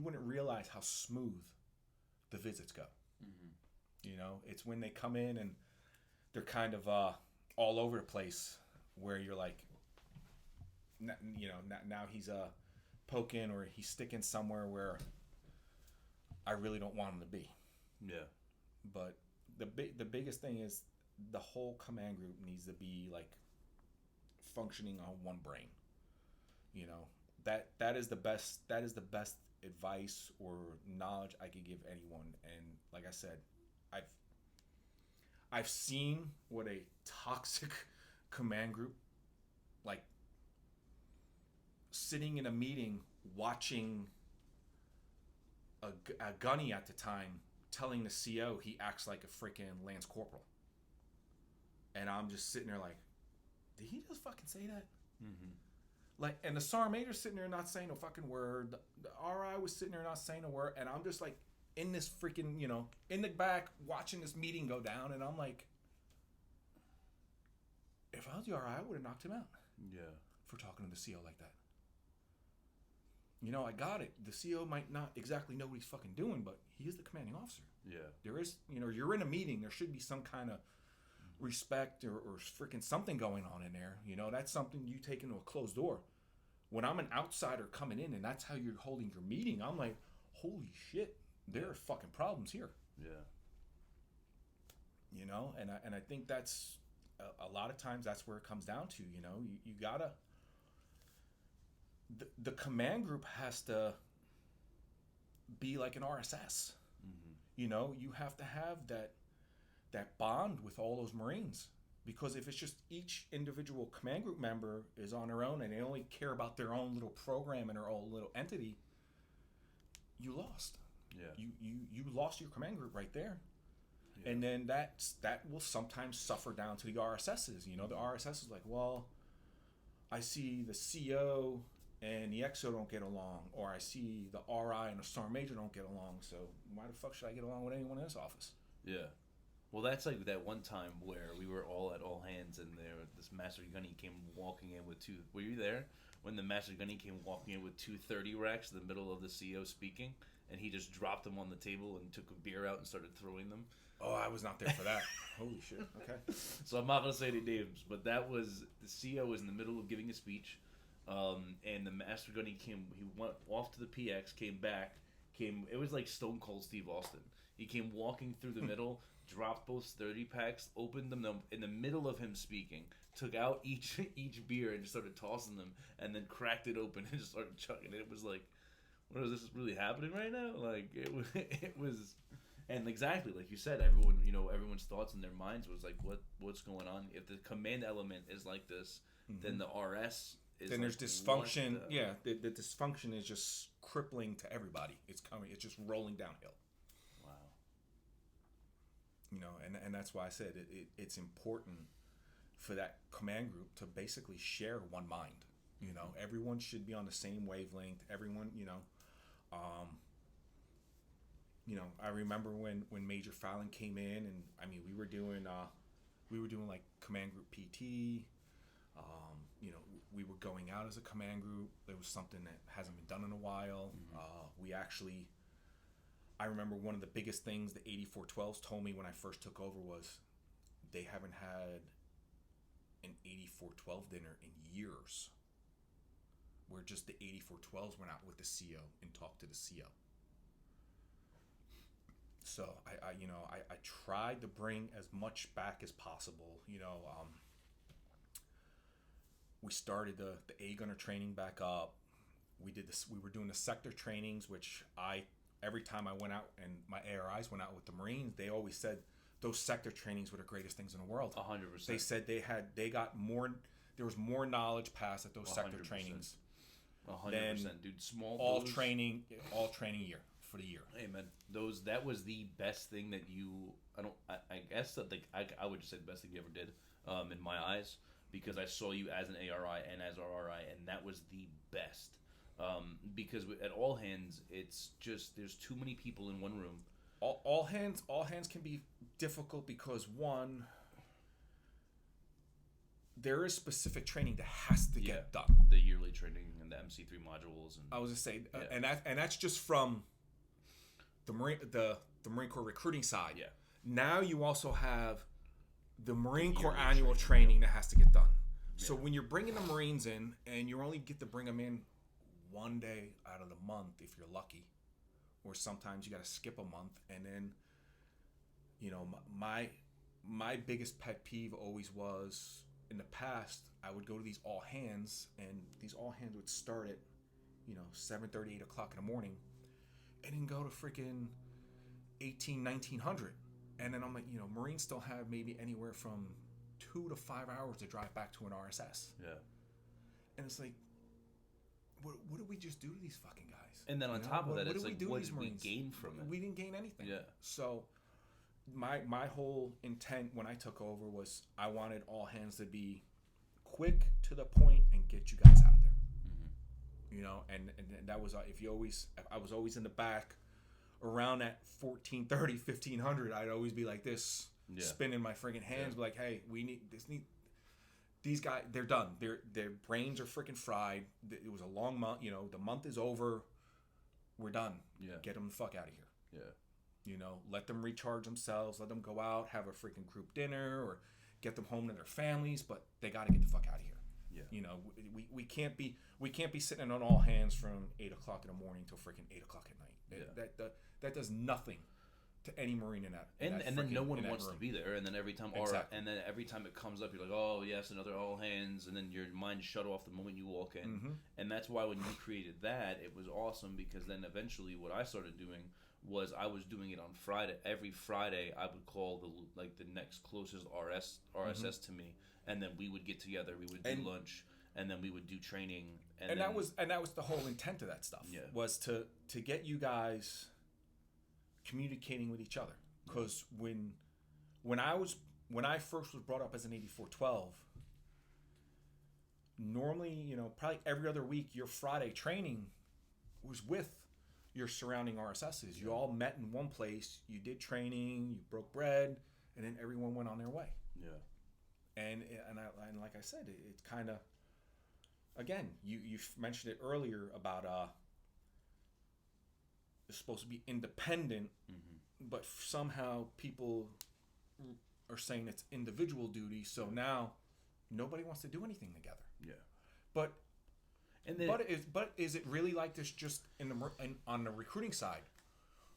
wouldn't realize how smooth the visits go. You know, it's when they come in and they're kind of all over the place, where you're like, you know, now he's poking or he's sticking somewhere where I really don't want him to be. Yeah. But the biggest thing is the whole command group needs to be like functioning on one brain. You know, that is the best advice or knowledge I could give anyone. And like I said, I've seen what a toxic command group, like sitting in a meeting watching a gunny at the time telling the CO he acts like a freaking Lance Corporal. And I'm just sitting there like, did he just fucking say that? Like, and the Sergeant Major sitting there not saying a fucking word. The RI was sitting there not saying a word. And I'm just like in this freaking, you know, in the back watching this meeting go down. And I'm like, if I was the RI, I would have knocked him out. Yeah. For talking to the CO like that. You know, I got it. The CO might not exactly know what he's fucking doing, but he is the commanding officer. Yeah. There is, you know, you're in a meeting. There should be some kind of respect or freaking something going on in there. You know, that's something you take into a closed door. When I'm an outsider coming in and that's how you're holding your meeting, I'm like, holy shit, there are fucking problems here. Yeah. You know, and I think that's a lot of times that's where it comes down to. You know, you gotta. The command group has to be like an RSS. You know, you have to have that bond with all those Marines, because if it's just each individual command group member is on their own and they only care about their own little program and their own little entity, you lost. Yeah. You lost your command group right there. Yeah. And then that will sometimes suffer down to the RSSs. You know, the RSS is like, well, I see the CO and the XO don't get along, or I see the RI and the Sergeant Major don't get along, so why the fuck should I get along with anyone in this office? Yeah. Well, that's like that one time where we were all at all hands and this Master Gunny came walking in with two... Were you there? When the Master Gunny came walking in with 230 racks in the middle of the CO speaking, and he just dropped them on the table and took a beer out and started throwing them. Oh, I was not there for that. Holy shit. Okay. So I'm not going to say any names, but that was... The CO was in the middle of giving a speech. And the Master Gunny he went off to the PX, came back, it was like Stone Cold Steve Austin. He came walking through the middle, dropped both 30 packs, opened them in the middle of him speaking, took out each beer and just started tossing them, and then cracked it open and just started chugging it. It was like, what is this really happening right now? Like, it was, and exactly like you said, everyone's thoughts in their minds was like, what's going on? If the command element is like this, then the RS is then like, there's dysfunction. Yeah, the dysfunction is just crippling to everybody. It's just rolling downhill. Wow. And that's why I said it's important for that command group to basically share one mind. Everyone should be on the same wavelength. Everyone, I remember when Major Fallon came in, and I mean we were doing like command group PT. We were going out as a command group. There was something that hasn't been done in a while. I remember one of the biggest things the 8412s told me when I first took over was they haven't had an 8412 dinner in years, where just the 8412s went out with the CO and talked to the CO. So I tried to bring as much back as possible. We started the A gunner training back up. We were doing the sector trainings, which every time I went out and my ARIs went out with the Marines, they always said those sector trainings were the greatest things in the world. 100%. They said they got more. There was more knowledge passed at those 100%. Sector trainings. 100%, dude. All training year for the year. Hey man, that was the best thing that I guess that I would just say the best thing you ever did, in my eyes, because I saw you as an ARI and as RRI, and that was the best. Because at all hands, it's just there's too many people in one room. All hands can be difficult because one, there is specific training that has to get done. The yearly training and the MC3 modules. And I was just saying, and that's just from the Marine Corps recruiting side. Yeah. Now you also have the Marine Corps annual training that has to get done. Yeah. So when you're bringing the Marines in, and you only get to bring them in one day out of the month if you're lucky, or sometimes you got to skip a month, and then my biggest pet peeve always was, in the past I would go to these all hands, and these all hands would start at 7:30, 8 o'clock in the morning, and then go to freaking 1900, and then I'm like, Marines still have maybe anywhere from 2 to 5 hours to drive back to an RSS. Yeah. And it's like, what did we just do to these fucking guys? And then on top of that, it's like, what did we gain from it? We didn't gain anything. Yeah. So my whole intent when I took over was I wanted all hands to be quick, to the point, and get you guys out of there. Mm-hmm. And that was I was always in the back around at 14:30, 1500. I'd always be like this, spinning my friggin' hands, like, hey, these guys, they're done. Their brains are freaking fried. It was a long month. The month is over. We're done. Yeah. Get them the fuck out of here. Yeah. Let them recharge themselves. Let them go out, have a freaking group dinner, or get them home to their families. But they got to get the fuck out of here. Yeah. We can't be sitting on all hands from 8 o'clock in the morning till freaking 8 o'clock at night. Yeah. That does nothing to any Marine in that. And then no one wants to be there, and then every time exactly. every time it comes up, you're like, oh yes, another all hands, and then your mind shut off the moment you walk in. Mm-hmm. And that's why when you created that, it was awesome, because then eventually what I started doing was I was doing it on Friday. Every Friday I would call the next closest RSS mm-hmm. to me, and then we would get together, we would do lunch, and then we would do training, and that was the whole intent of that stuff. Yeah. Was to get you guys communicating with each other, because when I first was brought up as an 8412, normally probably every other week your Friday training was with your surrounding RSSs. You all met in one place, you did training, you broke bread, and then everyone went on their way. And like I said, it's kind of, again, you mentioned it earlier about it's supposed to be independent, mm-hmm. but somehow people are saying it's individual duty. So now nobody wants to do anything together. Yeah. But is it really like this just on the recruiting side?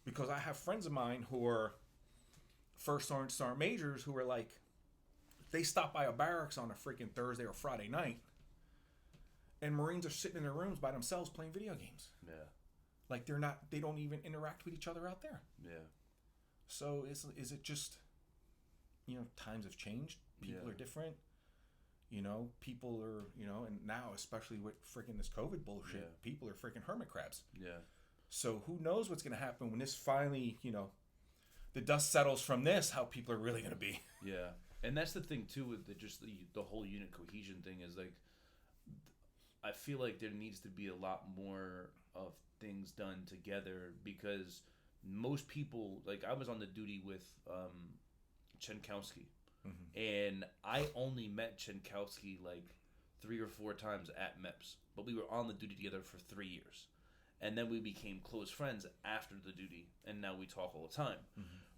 Because I have friends of mine who are first sergeant majors who are like, they stop by a barracks on a freaking Thursday or Friday night, and Marines are sitting in their rooms by themselves playing video games. Yeah. Like they don't even interact with each other out there. Yeah. So is it just, times have changed. People are different. People are, and now especially with freaking this COVID bullshit, people are freaking hermit crabs. Yeah. So who knows what's going to happen when this finally, the dust settles from this, how people are really going to be. Yeah. And that's the thing too with the whole unit cohesion thing is like I feel like there needs to be a lot more of things done together because most people, like I was on the duty with Chenkowski, and I only met Chenkowski like 3 or 4 times at MEPS, but we were on the duty together for 3 years, and then we became close friends after the duty, and now we talk all the time.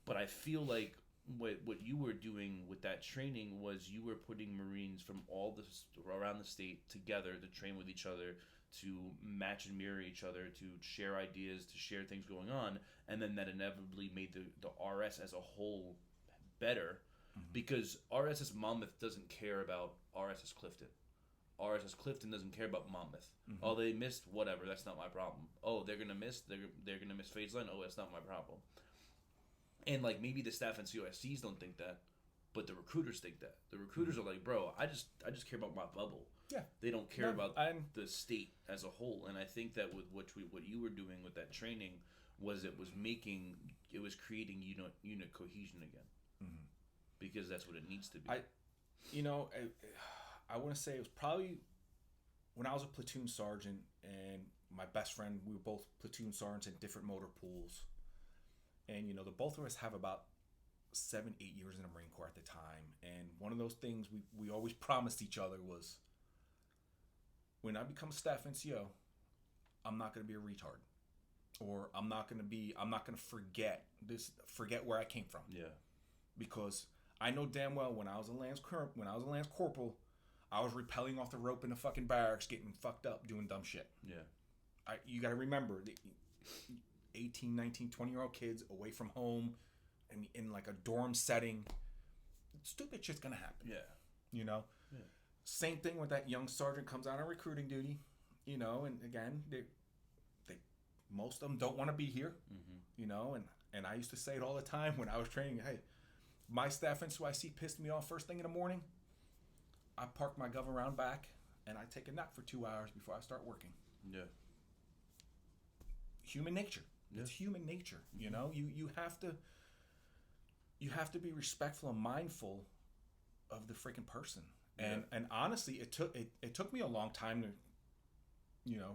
But I feel like what you were doing with that training was you were putting Marines from all around the state together to train with each other, to match and mirror each other, to share ideas, to share things going on, and then that inevitably made the RS as a whole better, because RSS Monmouth doesn't care about RSS Clifton. RSS Clifton doesn't care about Monmouth. Oh, they missed, whatever, that's not my problem. Oh, they're gonna miss phase line. Oh, that's not my problem. And like maybe the staff NCOICs don't think that, but the recruiters think that. The recruiters are like, bro, I just care about my bubble. Yeah. They don't care about the state as a whole. And I think that with what you were doing with that training was it was creating unit cohesion again. Because that's what it needs to be. I want to say it was probably when I was a platoon sergeant and my best friend, we were both platoon sergeants in different motor pools. And, the both of us have about 7-8 years in the Marine Corps at the time. And one of those things we always promised each other was, when I become a staff NCO, I'm not going to be a retard. Or I'm not going to forget where I came from. Yeah. Because I know damn well when I was a Lance Corporal, I was rappelling off the rope in the fucking barracks, getting fucked up, doing dumb shit. Yeah. You got to remember, 18, 19, 20-year-old kids away from home, in like a dorm setting, stupid shit's going to happen. Yeah. Yeah. Same thing with that young sergeant comes out on recruiting duty, and again, they most of them don't want to be here, and I used to say it all the time when I was training, hey, my staff NCOIC pissed me off first thing in the morning. I park my gov around back and I take a nap for 2 hours before I start working. Yeah. Human nature. Yeah. It's human nature. You have to be respectful and mindful of the freaking person. And and honestly, it took me a long time to,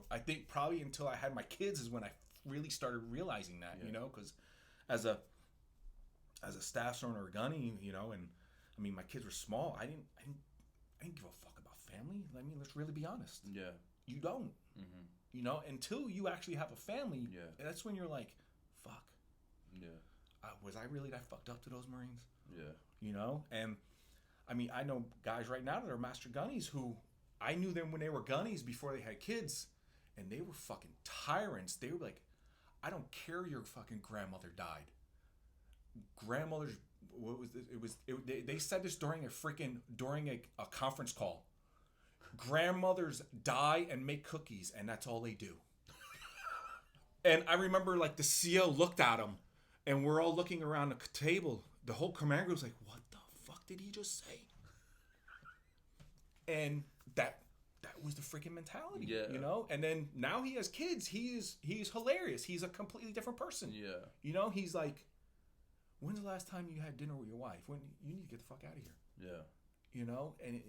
I think probably until I had my kids is when I really started realizing that, because as a staff sergeant or a gunny, and my kids were small. I didn't give a fuck about family. Let's really be honest. Yeah. You don't. Until you actually have a family. Yeah. That's when you're like, fuck. Yeah. Was I really that fucked up to those Marines? Yeah. And I know guys right now that are master gunnies who I knew them when they were gunnies before they had kids, and they were fucking tyrants. They were like, I don't care your fucking grandmother died. Grandmother's, what was this? They said this during a conference call. Grandmothers die and make cookies, and that's all they do. And I remember like the CO looked at him, and we're all looking around the table. The whole command group was like, what the fuck did he just say? And that was the freaking mentality. Yeah. And then now he has kids. He's hilarious. He's a completely different person. Yeah. He's like, when's the last time you had dinner with your wife? When you need to get the fuck out of here. Yeah. And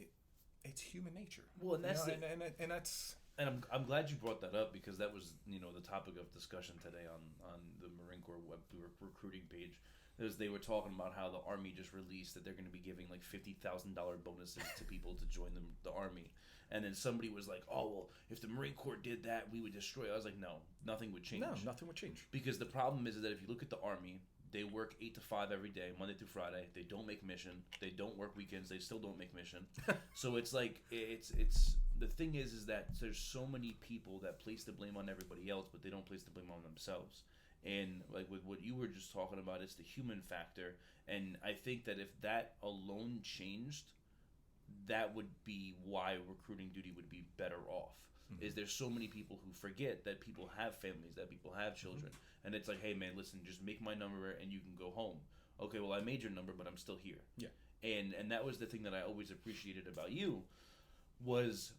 it's human nature. Well, and that's and that's. And I'm glad you brought that up, because that was the topic of discussion today on the Marine Corps web recruiting page. As they were talking about how the Army just released that they're going to be giving like $50,000 bonuses to people to join the Army. And then somebody was like, oh, well, if the Marine Corps did that, we would destroy it. I was like, no, nothing would change. No, nothing would change. Because the problem is that if you look at the Army, they work 8 to 5 every day, Monday through Friday. They don't make mission. They don't work weekends. They still don't make mission. So it's like, it's the thing is that there's so many people that place the blame on everybody else, but they don't place the blame on themselves. And like with what you were just talking about, it's the human factor. And I think that if that alone changed, that would be why recruiting duty would be better off. Is there's so many people who forget that people have families, that people have children. And it's like, hey man, listen, just make my number and you can go home. Okay, well I made your number, but I'm still here. Yeah. And that was the thing that I always appreciated about you was,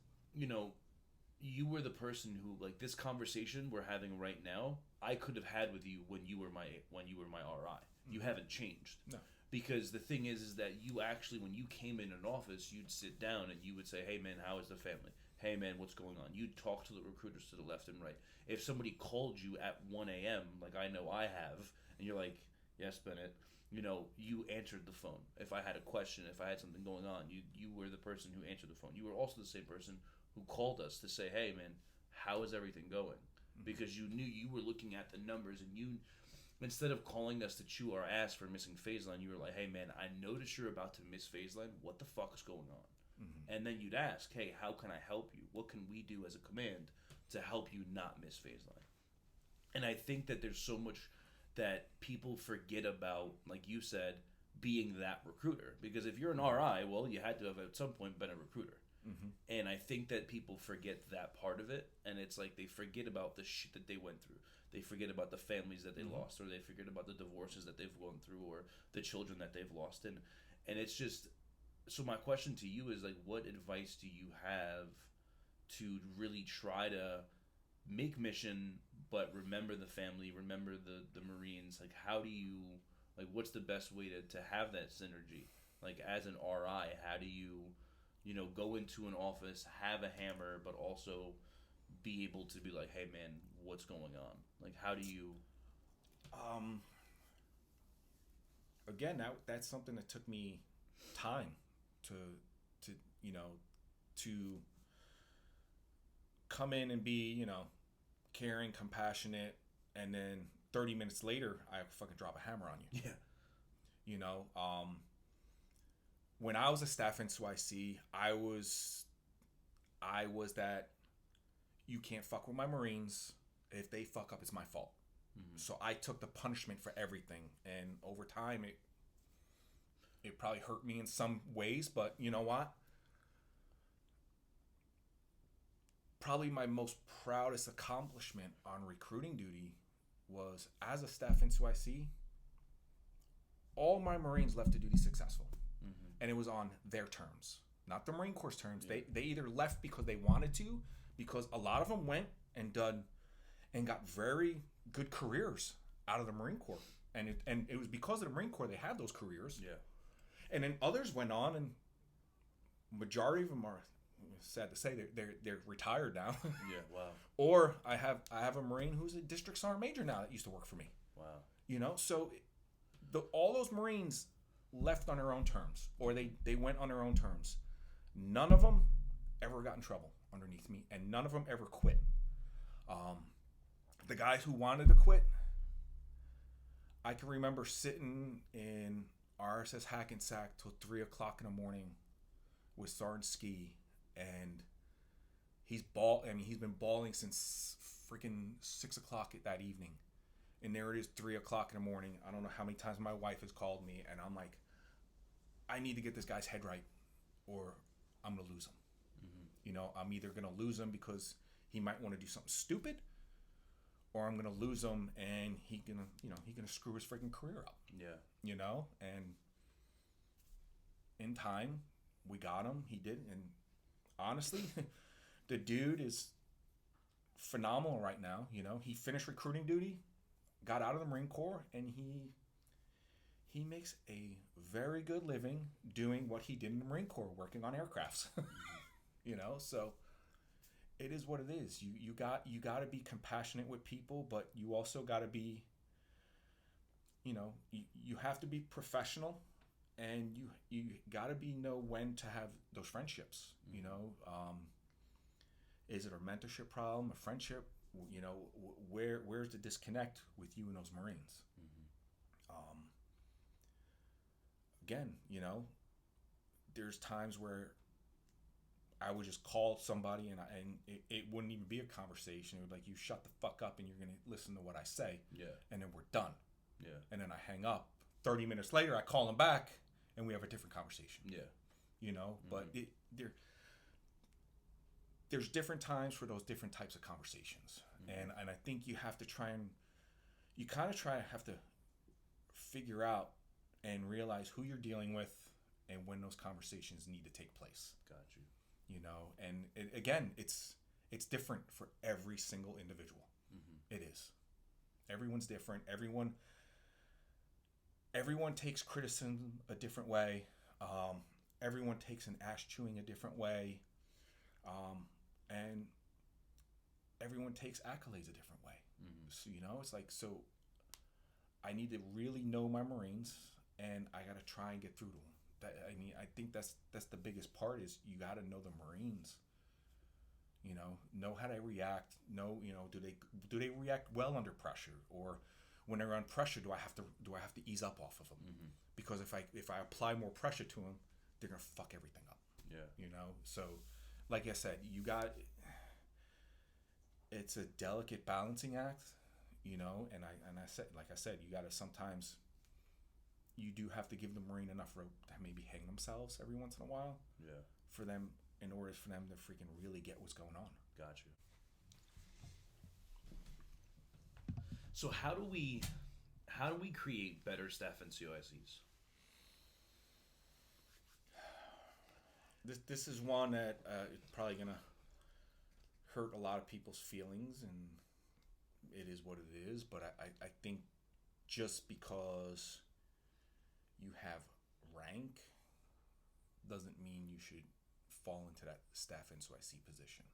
you were the person who, like, this conversation we're having right now, I could have had with you when you were my RI. You haven't changed. No. Because the thing is that you actually, when you came in an office, you'd sit down and you would say, hey, man, how is the family? Hey, man, what's going on? You'd talk to the recruiters to the left and right. If somebody called you at 1 a.m., like I know I have, and you're like, yes, Bennett, you know, you answered the phone. If I had a question, if I had something going on, you were the person who answered the phone. You were also the same person who called us to say, hey, man, how is everything going? Because you knew you were looking at the numbers, and you, instead of calling us to chew our ass for missing phase line, you were like, hey, man, I noticed you're about to miss phase line. What the fuck is going on? And then you'd ask, hey, how can I help you? What can we do as a command to help you not miss phase line? And I think that there's so much that people forget about, like you said, being that recruiter. Because if you're an RI, well, you had to have at some point been a recruiter. And I think that people forget that part of it. And it's like they forget about the shit that they went through. They forget about the families that they lost, or they forget about the divorces that they've gone through, or the children that they've lost. And it's just... So my question to you is, like, what advice do you have to really try to make mission, but remember the family, remember the Marines? Like, how do you, like, what's the best way to have that synergy? Like, as an RI, how do you, you know, go into an office, have a hammer, but also be able to be like, hey, man, what's going on? Like, how do you... Again, that's something that took me time to you know, to come in and be, you know, caring, compassionate, and then 30 minutes later I fucking drop a hammer on you. Yeah. You know, when I was a staff NCOIC, I was that you can't fuck with my Marines. If they fuck up, it's my fault. So I took the punishment for everything, and over time it probably hurt me in some ways, but you know what? Probably my most proudest accomplishment on recruiting duty was, as a staff NCOIC, all my Marines left the duty successful. And it was on their terms, not the Marine Corps terms. Yeah. They either left because they wanted to, because a lot of them went and got very good careers out of the Marine Corps. And it was because of the Marine Corps they had those careers. Yeah. And then others went on, and majority of them are, sad to say, they're retired now. Yeah, wow. Or I have a Marine who's a district sergeant major now that used to work for me. Wow. You know, so all those Marines left on their own terms, or they went on their own terms. None of them ever got in trouble underneath me, and none of them ever quit. The guys who wanted to quit, I can remember sitting in RSS Hackensack till 3 o'clock in the morning with Sergeant Ski, and he's been bawling since freaking 6 o'clock that evening. And there it is, 3 o'clock in the morning. I don't know how many times my wife has called me, and I'm like, I need to get this guy's head right, or I'm going to lose him. You know, I'm either going to lose him because he might want to do something stupid, or I'm going to lose him and he's going to screw his freaking career up. Yeah. You know, and in time, we got him. He did. And honestly, the dude is phenomenal right now. You know, he finished recruiting duty, got out of the Marine Corps, and he makes a very good living doing what he did in the Marine Corps, working on aircrafts. You know, so it is what it is. You got to be compassionate with people, but you also got to be, you know, you have to be professional, and you got to know when to have those friendships. You know, is it a mentorship problem, a friendship? You know, where's the disconnect with you and those Marines? Again, you know, there's times where I would just call somebody and it wouldn't even be a conversation. It would be like, you shut the fuck up and you're going to listen to what I say. Yeah. And then we're done. Yeah. And then I hang up. 30 minutes later, I call them back and we have a different conversation. Yeah. You know, but there's different times for those different types of conversations. And I think you have to have to figure out and realize who you're dealing with and when those conversations need to take place. Got you. You know, and again, it's different for every single individual. It is. Everyone's different. Everyone, everyone takes criticism a different way. Everyone takes an ass chewing a different way. And everyone takes accolades a different way. So, it's like, so I need to really know my Marines, and I got to try and get through to them. I think that's the biggest part is you got to know the Marines. Know how they react. Know, do they react well under pressure, or when they're under pressure, do I have to ease up off of them? Because if I apply more pressure to them, they're gonna fuck everything up. Yeah. So, like I said, it's a delicate balancing act. And I said, you gotta sometimes. You do have to give the Marine enough rope to maybe hang themselves every once in a while. Yeah. For them, in order for them to freaking really get what's going on. Gotcha. So how do we create better staff NCOICs? This is one that it's probably gonna hurt a lot of people's feelings, and it is what it is. But I think just because you have rank doesn't mean you should fall into that staff NCOIC position.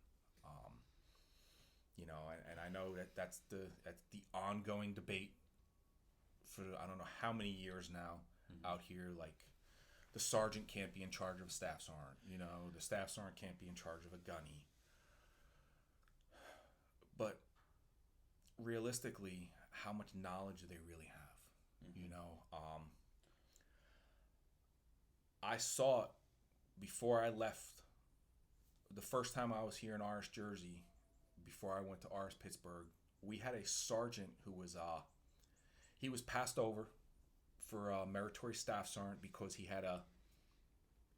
And I know that's the ongoing debate for I don't know how many years now out here. Like, the sergeant can't be in charge of a staff sergeant. The staff sergeant can't be in charge of a gunny. But realistically, how much knowledge do they really have? I saw it before I left. The first time I was here in RS Jersey, before I went to RS Pittsburgh, we had a sergeant who was he was passed over for a meritorious staff sergeant because he had a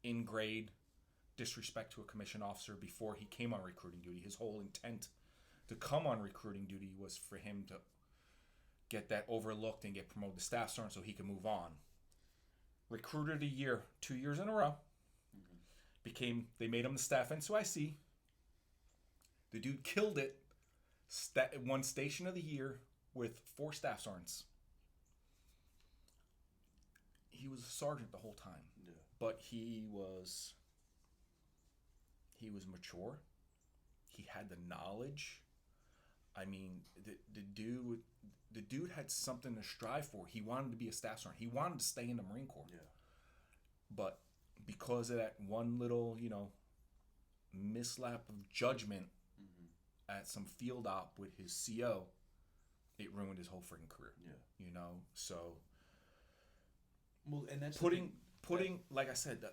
in-grade disrespect to a commissioned officer before he came on recruiting duty. His whole intent to come on recruiting duty was for him to get that overlooked and get promoted to staff sergeant so he could move on. Recruiter of the year 2 years in a row. They made him the staff NCOIC. The dude killed it. Won station of the year with 4 staff sergeants. He was a sergeant the whole time. Yeah. But he was mature. He had the knowledge. I mean, the dude had something to strive for. He wanted to be a staff sergeant. He wanted to stay in the Marine Corps. Yeah. But because of that one little, mislap of judgment at some field op with his CO, it ruined his whole freaking career. Yeah. So. Well, and that's putting like I said,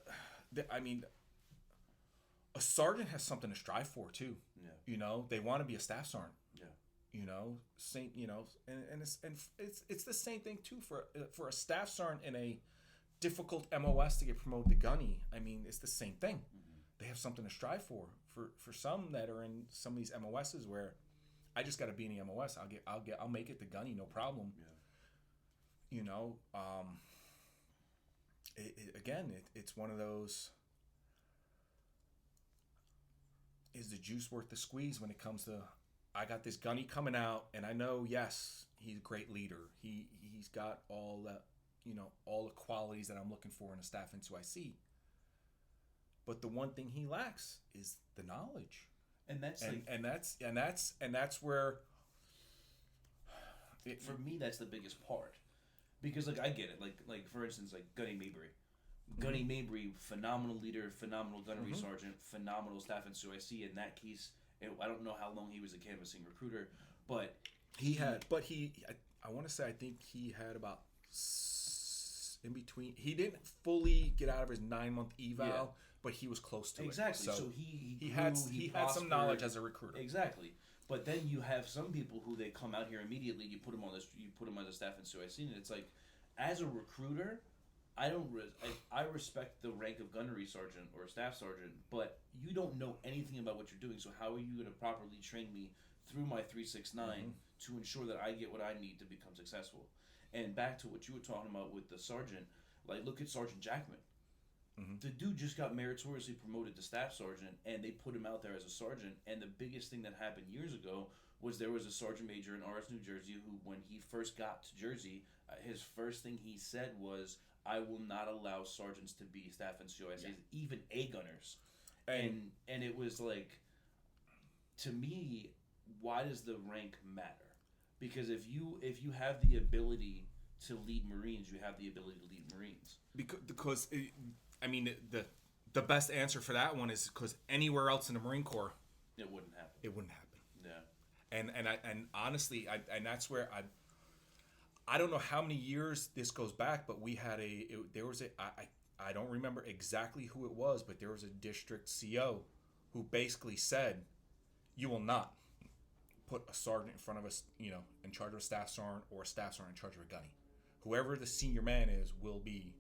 a sergeant has something to strive for too. Yeah. They want to be a staff sergeant. Yeah. And it's the same thing too for a staff sergeant in a difficult MOS to get promoted to gunny. I mean, it's the same thing. They have something to strive for. For some that are in some of these MOSs where I just got to be in the MOS. I'll make it to gunny, no problem. Yeah. It's one of those. Is the juice worth the squeeze when it comes to? I got this gunny coming out, and I know, yes, he's a great leader. He's got all that, all the qualities that I'm looking for in a staff NCOIC. But the one thing he lacks is the knowledge, and that's where. For me, that's the biggest part, because I get it. Like for instance, Gunny Mabry. Gunny Mabry, phenomenal leader, phenomenal gunnery sergeant, phenomenal staff NCOIC. In that case, I don't know how long he was a canvassing recruiter, but I want to say I think he had about in between. He didn't fully get out of his 9-month eval, but he was close to it. Exactly. So he had some knowledge as a recruiter. Exactly. But then you have some people who they come out here immediately. You put them on as a staff NCOIC, and it's like, as a recruiter, I respect the rank of gunnery sergeant or staff sergeant, but you don't know anything about what you're doing. So how are you going to properly train me through my 369 to ensure that I get what I need to become successful? And back to what you were talking about with the sergeant, look at Sergeant Jackman. The dude just got meritoriously promoted to staff sergeant, and they put him out there as a sergeant. And the biggest thing that happened years ago was there was a sergeant major in RS New Jersey who, when he first got to Jersey, his first thing he said was, "I will not allow sergeants to be staff NCOICs, even A gunners." And it was like, to me, why does the rank matter? Because if you have the ability to lead Marines, you have the ability to lead Marines. Because the best answer for that one is because anywhere else in the Marine Corps, it wouldn't happen. Yeah. And honestly, that's where I don't know how many years this goes back, but we had I don't remember exactly who it was, but there was a district CO who basically said, "You will not put a sergeant in front of us, in charge of a staff sergeant, or a staff sergeant in charge of a gunny. Whoever the senior man is will be,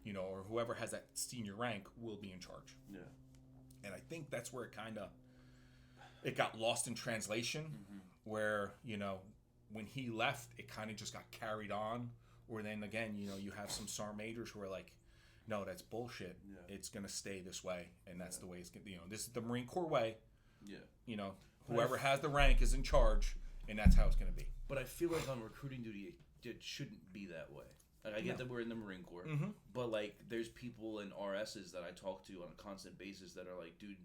or whoever has that senior rank will be in charge." Yeah. And I think that's where it got lost in translation, where, when he left, it kind of just got carried on. Or then again, you have some sergeant majors who are like, "No, that's bullshit. Yeah. It's going to stay this way. And that's the way it's going to, this is the Marine Corps way. Yeah. Whoever has the rank is in charge, and that's how it's going to be." But I feel like on recruiting duty, it shouldn't be that way. Like, I get that we're in the Marine Corps, but like, there's people in RSs that I talk to on a constant basis that are like, "Dude,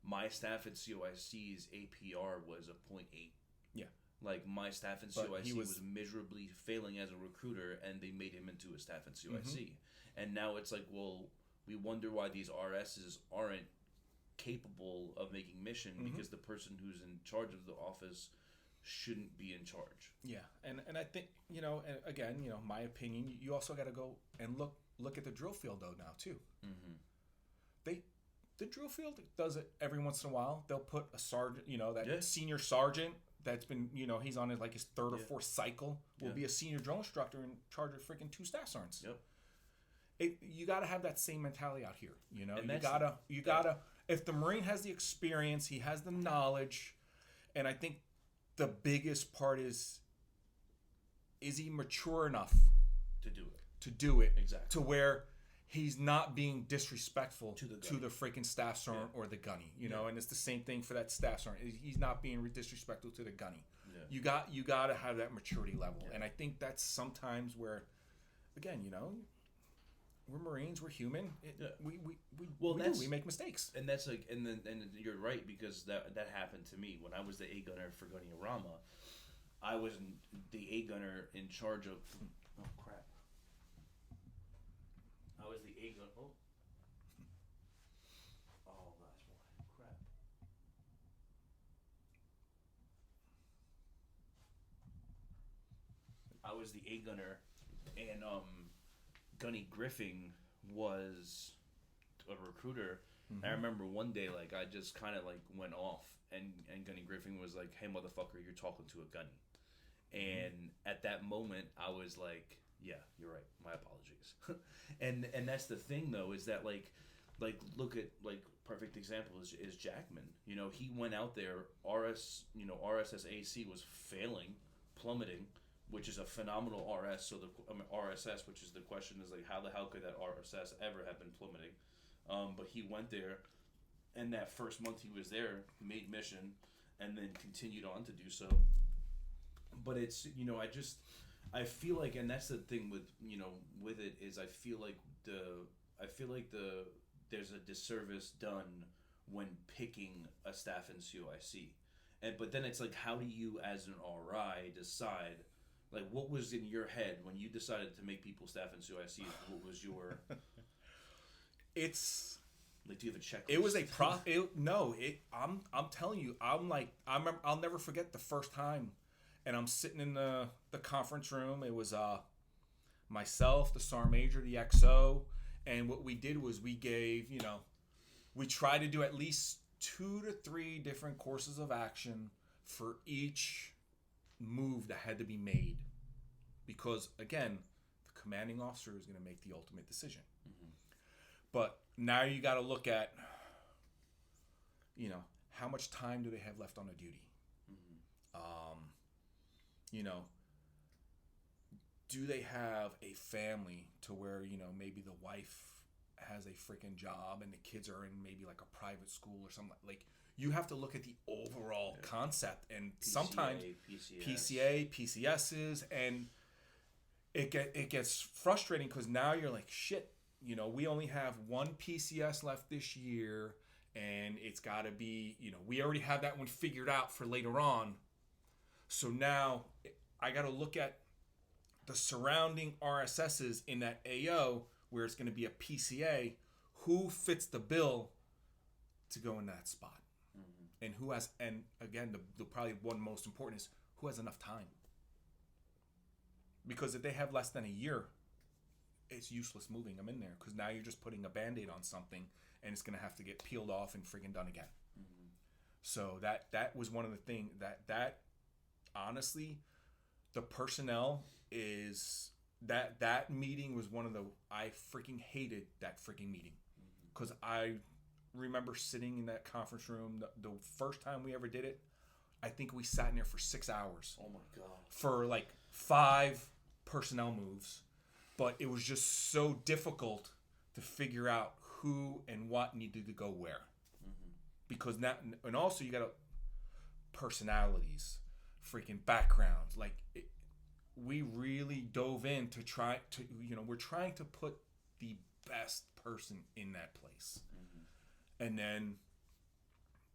my staff at COIC's APR was a 0.8. Yeah. Like, my staff in COIC was miserably failing as a recruiter, and they made him into a staff in COIC. And now it's like, well, we wonder why these RSs aren't capable of making mission, because the person who's in charge of the office shouldn't be in charge. Yeah, and I think, and again, my opinion, you also got to go and look at the drill field though now too. The drill field does it every once in a while. They'll put a sergeant, senior sergeant that's been, he's on his third or fourth cycle, will be a senior drill instructor in charge of freaking 2 staff sergeants. Yep. You got to have that same mentality out here. You gotta. If the Marine has the experience, he has the knowledge, and I think the biggest part is he mature enough to do it exactly, to where he's not being disrespectful to the freaking staff sergeant or the gunny, and it's the same thing for that staff sergeant. He's not being disrespectful to the gunny. Yeah. You got to have that maturity level, and I think that's sometimes where, again, we're Marines, we're human. We make mistakes, and that's like, and you're right, because that happened to me when I was the A gunner for Gunny-A-Rama. I was the A gunner in charge of. Oh crap! I was the A gunner. Oh gosh, why? Crap! I was the A gunner, and Gunny Griffin was a recruiter. I remember one day, like, I just kind of like went off, and Gunny Griffin was like, "Hey motherfucker, you're talking to a gunny." And at that moment, I was like, "Yeah, you're right. My apologies." and that's the thing though, is that like look at, like, perfect example is Jackman. He went out there, RSSAC was failing, plummeting, which is a phenomenal RS. So RSS, which is the question, is like, how the hell could that RSS ever have been plummeting? But he went there, and that first month he was there, made mission, and then continued on to do so. But it's, I feel like, and that's the thing with it, is I feel like there's a disservice done when picking a staff in COIC. But then it's like, how do you as an RI decide, like, what was in your head when you decided to make people staff in COIC? What was your... It's... Like, do you have a checklist? It was a I'm telling you, I'll never forget the first time, and I'm sitting in the conference room. It was myself, the sergeant major, the XO, and what we did was we gave, we tried to do at least 2 to 3 different courses of action for each move that had to be made, because again, the commanding officer is going to make the ultimate decision. But now you got to look at, how much time do they have left on the duty? Do they have a family to where, maybe the wife has a freaking job and the kids are in maybe like a private school or something. Like, you have to look at the overall concept, and sometimes PCA, PCSs, and it gets frustrating because now you're like, shit, you know, we only have one PCS left this year, and it's got to be, you know, we already have that one figured out for later on. So now I got to look at the surrounding RSSs in that AO where it's going to be a PCA. Who fits the bill to go in that spot? Mm-hmm. And who has, and again, the probably one most important is who has enough time. Because if they have less than a year, it's useless moving them in there because now you're just putting a Band-Aid on something and it's going to have to get peeled off and friggin' done again. Mm-hmm. So that was one of the things that honestly, the personnel is that meeting was one of the, I freaking hated that freaking meeting because I remember sitting in that conference room the first time we ever did it. I think we sat in there for 6 hours. Oh my God. For like 5 personnel moves. But it was just so difficult to figure out who and what needed to go where. Mm-hmm. Because now, and also you got personalities, freaking backgrounds. Like, we really dove in to try to, you know, we're trying to put the best person in that place. Mm-hmm. And then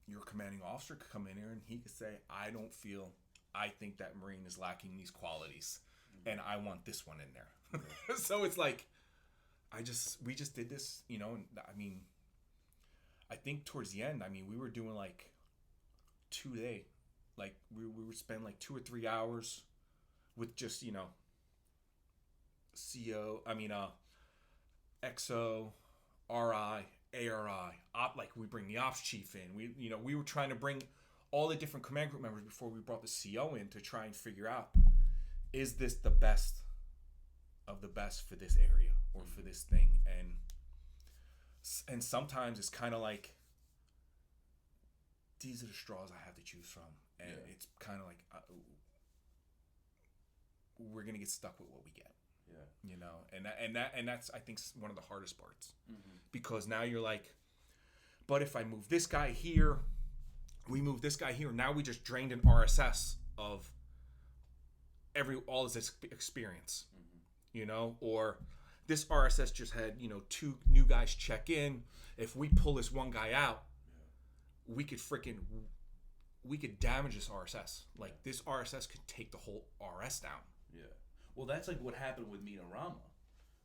your commanding officer could come in here and he could say, I think that Marine is lacking these qualities. Mm-hmm. And I want this one in there. So it's like, we just did this, you know, and I mean, I think towards the end, I mean, we were doing like 2 day, like we would spend like 2 or 3 hours with just, you know, XO, RI, ARI, like we bring the ops chief in. We were trying to bring all the different command group members before we brought the CO in to try and figure out, is this the best of the best for this area or for this thing? And sometimes it's kind of like, these are the straws I have to choose from, and it's kind of like we're gonna get stuck with what we get. Yeah, you know, and that's I think one of the hardest parts. Mm-hmm. Because now you're like, but if I move this guy here, we move this guy here, now we just drained an RSS of all his experience. You know, or this RSS just had, you know, 2 new guys check in. If we pull this one guy out, we could damage this RSS. Like, this RSS could take the whole RS down. Yeah. Well, that's like what happened with me and Rama,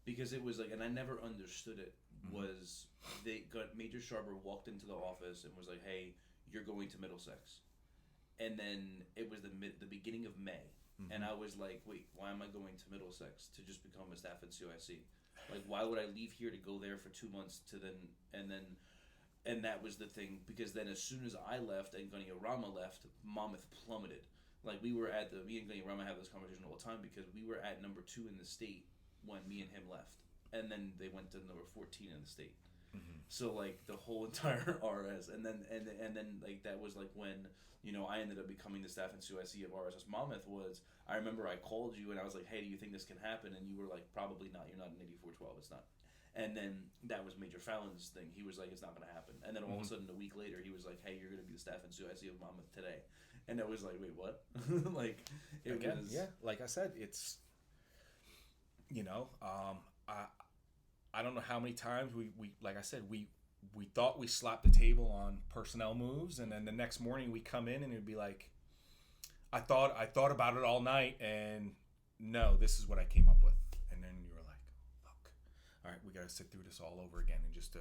because it was like, and I never understood it. Mm-hmm. Was Major Sharber walked into the office and was like, "Hey, you're going to Middlesex," and then it was the beginning of May. Mm-hmm. And I was like, wait, why am I going to Middlesex to just become a staff NCOIC? Like, why would I leave here to go there for 2 months and that was the thing, because then as soon as I left and Gunny Rama left, Monmouth plummeted. Like, me and Gunny Rama have this conversation all the time, because we were at number 2 in the state when me and him left. And then they went to number 14 in the state. Mm-hmm. So, like, the whole entire RS. And then like, that was like when, you know, I ended up becoming the staff NCOIC of RSS Monmouth. I remember I called you and I was like, hey, do you think this can happen? And you were like, probably not. You're not in 8412. It's not. And then that was Major Fallon's thing. He was like, it's not going to happen. And then all of a sudden, a week later, he was like, hey, you're going to be the staff NCOIC of Monmouth today. And I was like, wait, what? Like, it again, was... Yeah, like I said, it's, you know, I don't know how many times we like I said, we thought we slapped the table on personnel moves, and then the next morning we come in and it'd be like, I thought about it all night, and no, this is what I came up with. And then you were like, fuck, all right, we got to sit through this all over again, and just to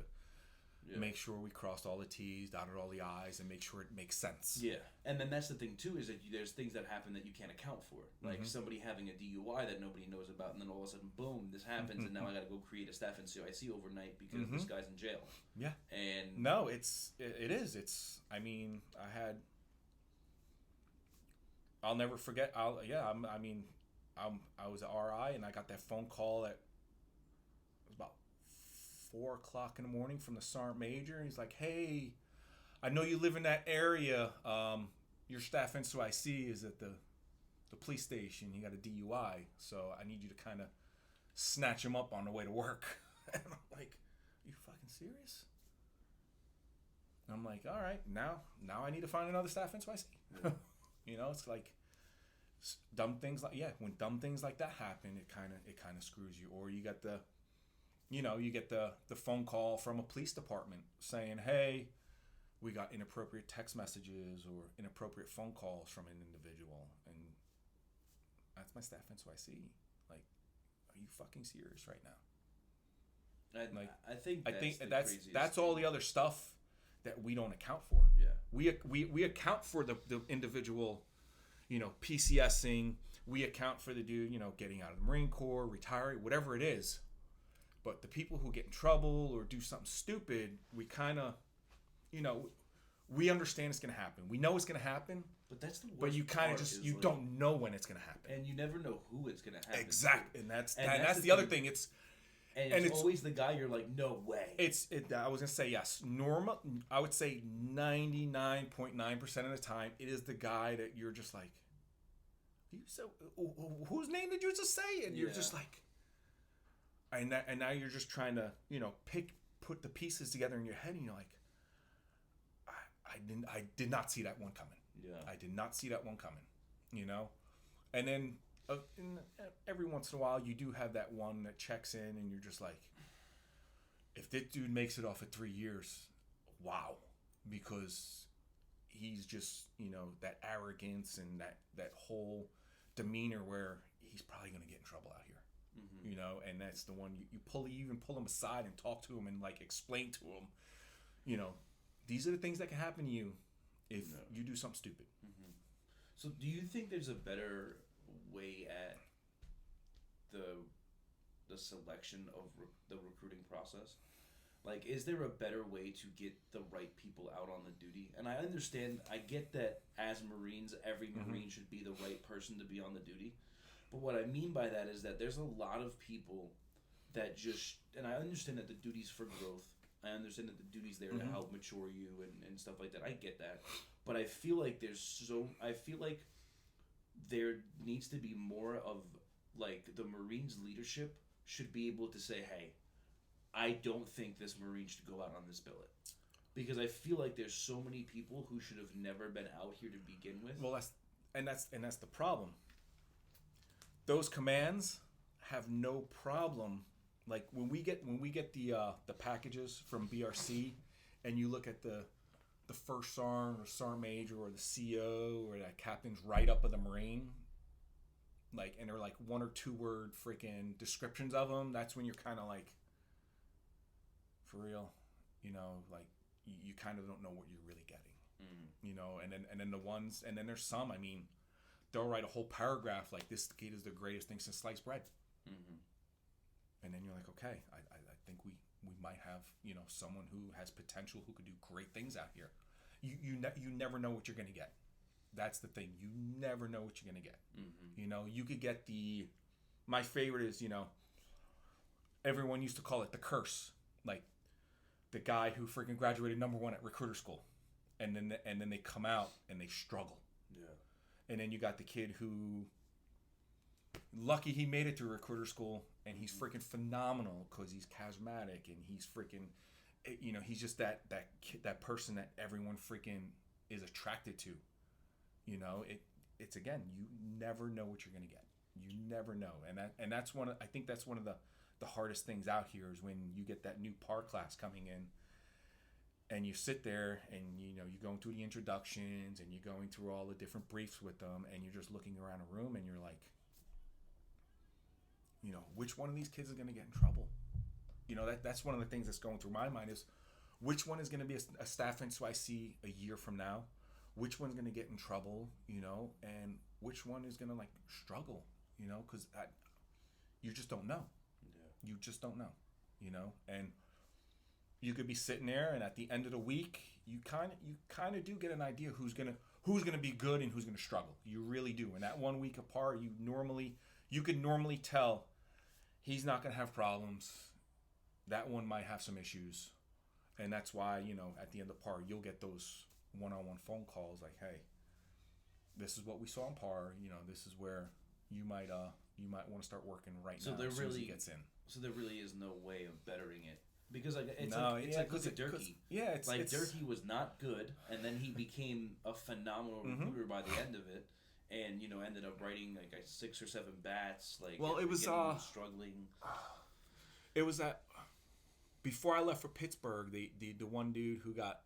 make sure we crossed all the T's, dotted all the I's, and make sure it makes sense. Yeah, and then that's the thing too, is that there's things that happen that you can't account for, like somebody having a DUI that nobody knows about, and then all of a sudden, boom, this happens, and now I got to go create a staff NCOIC overnight because this guy's in jail. Yeah, and no, it is. I mean, I'll never forget. I was at RI, and I got that phone call at 4:00 in the morning from the Sergeant Major, and he's like, hey, I know you live in that area. Your staff NCOIC is at the police station. He got a DUI, so I need you to kind of snatch him up on the way to work. And I'm like, you serious? And I'm like, all right, now I need to find another staff NCOIC. Yeah. You know, it's like dumb things like when dumb things like that happen, it kind of screws you. Or you get the phone call from a police department saying, hey, we got inappropriate text messages or inappropriate phone calls from an individual, and that's my staff NCOIC. Like, are you fucking serious right now? I think that's all the other stuff that we don't account for. Yeah, we account for the individual, PCSing. We account for the dude, getting out of the Marine Corps, retiring, whatever it is. But the people who get in trouble or do something stupid, we kind of, we understand it's going to happen. We know it's going to happen. But that's the worst. But you kind of just don't know when it's going to happen, and you never know who it's going to happen. Exactly, and that's the other thing. It's always the guy you're like, no way. I was gonna say yes. I would say 99.9% of the time, it is the guy that you're just like, whose name did you just say? And you're just like, and now you're just trying to put the pieces together in your head, and you're like, I did not see that one coming. Yeah, I did not see that one coming. And then. Every once in a while, you do have that one that checks in, and you're just like, if this dude makes it off at 3 years, wow, because he's just that arrogance and that whole demeanor where he's probably gonna get in trouble out here, and that's the one you even pull him aside and talk to him and like explain to him, these are the things that can happen to you if you do something stupid. Mm-hmm. So, do you think there's a better way at the selection of the recruiting process? Like, is there a better way to get the right people out on the duty? And I get that as Marines, every Marine should be the right person to be on the duty. But what I mean by that is that there's a lot of people that and I understand that the duty's for growth. I understand that the duty's there to help mature you and stuff like that. I get that. But I feel like there needs to be more of, like, the Marines leadership should be able to say, hey, I don't think this Marine should go out on this billet. Because I feel like there's so many people who should have never been out here to begin with. Well, that's the problem. Those commands have no problem. Like, when we get the packages from BRC, and you look at the first sergeant or sergeant major or the CO or that captain's write-up of the Marine, like, and they're like 1 or 2 word freaking descriptions of them, that's when you're kind of like, for real, like, you kind of don't know what you're really getting, and then the ones, and then there's some, I mean, they'll write a whole paragraph like, this kid is the greatest thing since sliced bread. And then you're like, okay, I think we might have, someone who has potential, who could do great things out here. You never know what you're going to get. That's the thing. You never know what you're going to get. You could get my favorite is, everyone used to call it the curse. Like, the guy who freaking graduated #1 at recruiter school. And then they come out and they struggle. Yeah. And then you got the kid who, lucky he made it through recruiter school, and he's freaking phenomenal because he's charismatic and he's freaking, he's just that person that everyone freaking is attracted to. It's again, you never know what you're gonna get. You never know, and that's I think that's one of the hardest things out here is when you get that new PAR class coming in, and you sit there and you're going through the introductions and you're going through all the different briefs with them, and you're just looking around a room and you're like, which one of these kids is going to get in trouble? That's one of the things that's going through my mind is, which one is going to be a staff NCOIC a year from now? Which one's going to get in trouble, and which one is going to, like, struggle, because you just don't know. Yeah. You just don't know, and you could be sitting there, and at the end of the week, you kind of do get an idea who's gonna be good and who's gonna struggle. You really do. And that 1 week apart, you could normally tell he's not gonna have problems. That one might have some issues, and that's why at the end of PAR, you'll get those one-on-one phone calls like, hey, this is what we saw in PAR. This is where you might want to start working right now as soon as he gets in. So there really is no way of bettering it. Because like it's No, like, it's yeah, like look at Durkee. Yeah, it's like Durkee was not good, and then he became a phenomenal recruiter by the end of it, and ended up writing like 6 or 7 bats. Like, well, it was struggling. It was that before I left for Pittsburgh, the one dude who got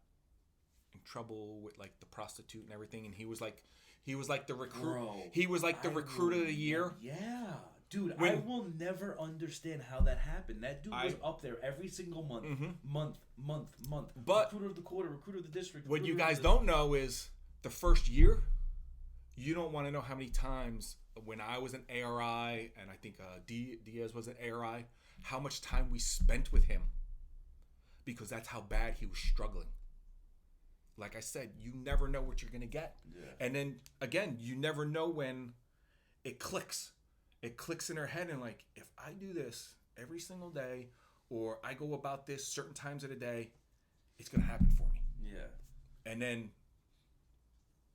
in trouble with like the prostitute and everything, and he was like the recruit. Bro, he was like the recruit of the year. Yeah. Dude, I will never understand how that happened. That dude was up there every single month, month. But recruiter of the quarter, recruiter of the district. What you guys don't know is the first year, you don't want to know how many times when I was an ARI, and I think Diaz was an ARI, how much time we spent with him. Because that's how bad he was struggling. Like I said, you never know what you're going to get. Yeah. And then, again, you never know when it clicks. It clicks in her head, and like, if I do this every single day, or I go about this certain times of the day, it's gonna happen for me. Yeah. And then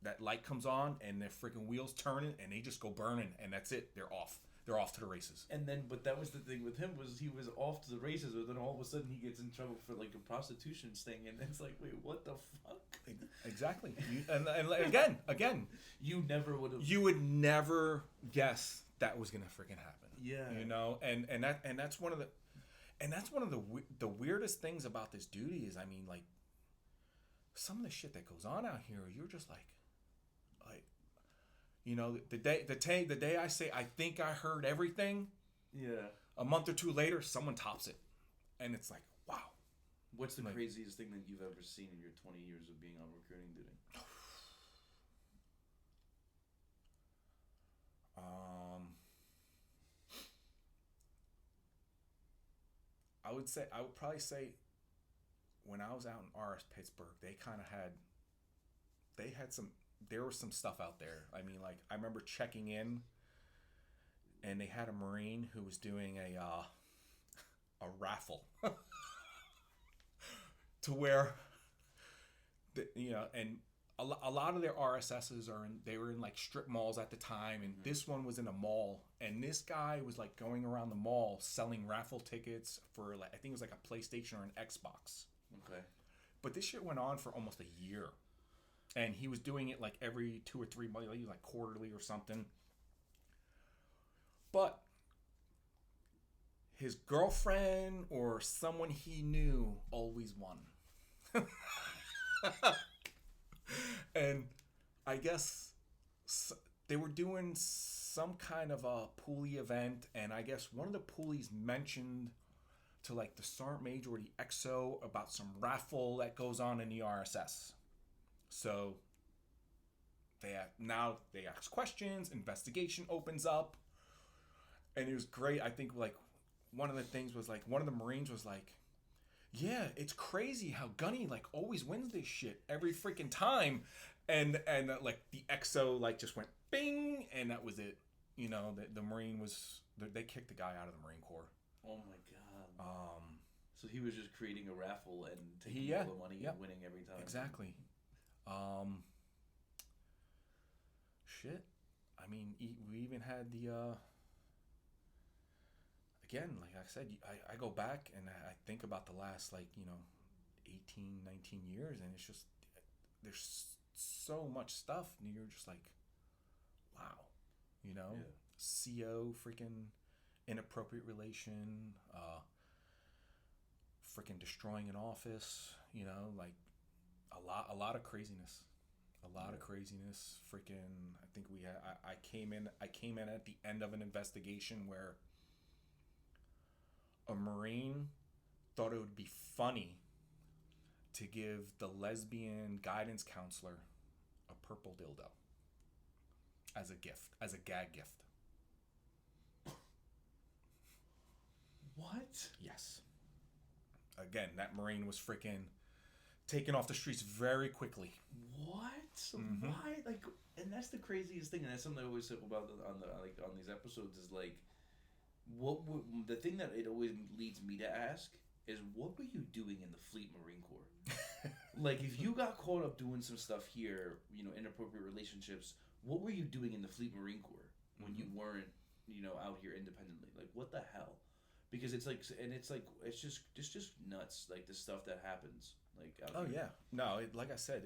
that light comes on, and their freaking wheels turning, and they just go burning, and that's it. They're off. They're off to the races. And then, but that was the thing with him, was he was off to the races, but then all of a sudden he gets in trouble for like a prostitution sting, and it's like, wait, what the fuck? Exactly. And again, you never would have. You would never guess that was gonna freaking happen. Yeah. And that's one of the weirdest things about this duty is, I mean, like, some of the shit that goes on out here, you're just like the day I say I think I heard everything, a month or two later someone tops it, and it's like, wow. What's the craziest thing that you've ever seen in your 20 years of being on recruiting duty? I would probably say when I was out in RS Pittsburgh, there was some stuff out there. I mean, like, I remember checking in, and they had a Marine who was doing a raffle to where and a lot of their RSSs they were in like strip malls at the time, and this one was in a mall, and this guy was like going around the mall selling raffle tickets for, like, I think it was like a PlayStation or an Xbox. Okay. But this shit went on for almost a year, and he was doing it like every 2 or 3 months, like quarterly or something. But his girlfriend or someone he knew always won. And I guess they were doing some kind of a pulley event, and I guess one of the pulleys mentioned to like the Sergeant Major or the XO about some raffle that goes on in the RSS. So they ask questions, investigation opens up, and it was great. I think like one of the things was like, one of the Marines was like, yeah, it's crazy how Gunny like always wins this shit every freaking time, and like the XO like just went bing, and that was it. The Marine they kicked the guy out of the Marine Corps. Oh my god. So he was just creating a raffle and taking all the money and winning every time. Exactly. Shit. I mean, we even had the again, like I said, I go back and I think about the last 18, 19 years, and it's just, there's so much stuff, and you're just like, wow, CO, freaking inappropriate relation, freaking destroying an office, like a lot of craziness. Freaking, I think I came in at the end of an investigation where a Marine thought it would be funny to give the lesbian guidance counselor a purple dildo as a gift, as a gag gift. What? Yes. Again, that Marine was freaking taken off the streets very quickly. What? Why? Like, and that's the craziest thing, and that's something I always say about on these episodes is like, the thing that it always leads me to ask is, what were you doing in the Fleet Marine Corps? Like, if you got caught up doing some stuff here, inappropriate relationships, what were you doing in the Fleet Marine Corps when you weren't, out here independently? Like, what the hell? because it's like it's just nuts, like the stuff that happens, like out here. Yeah, no, like I said,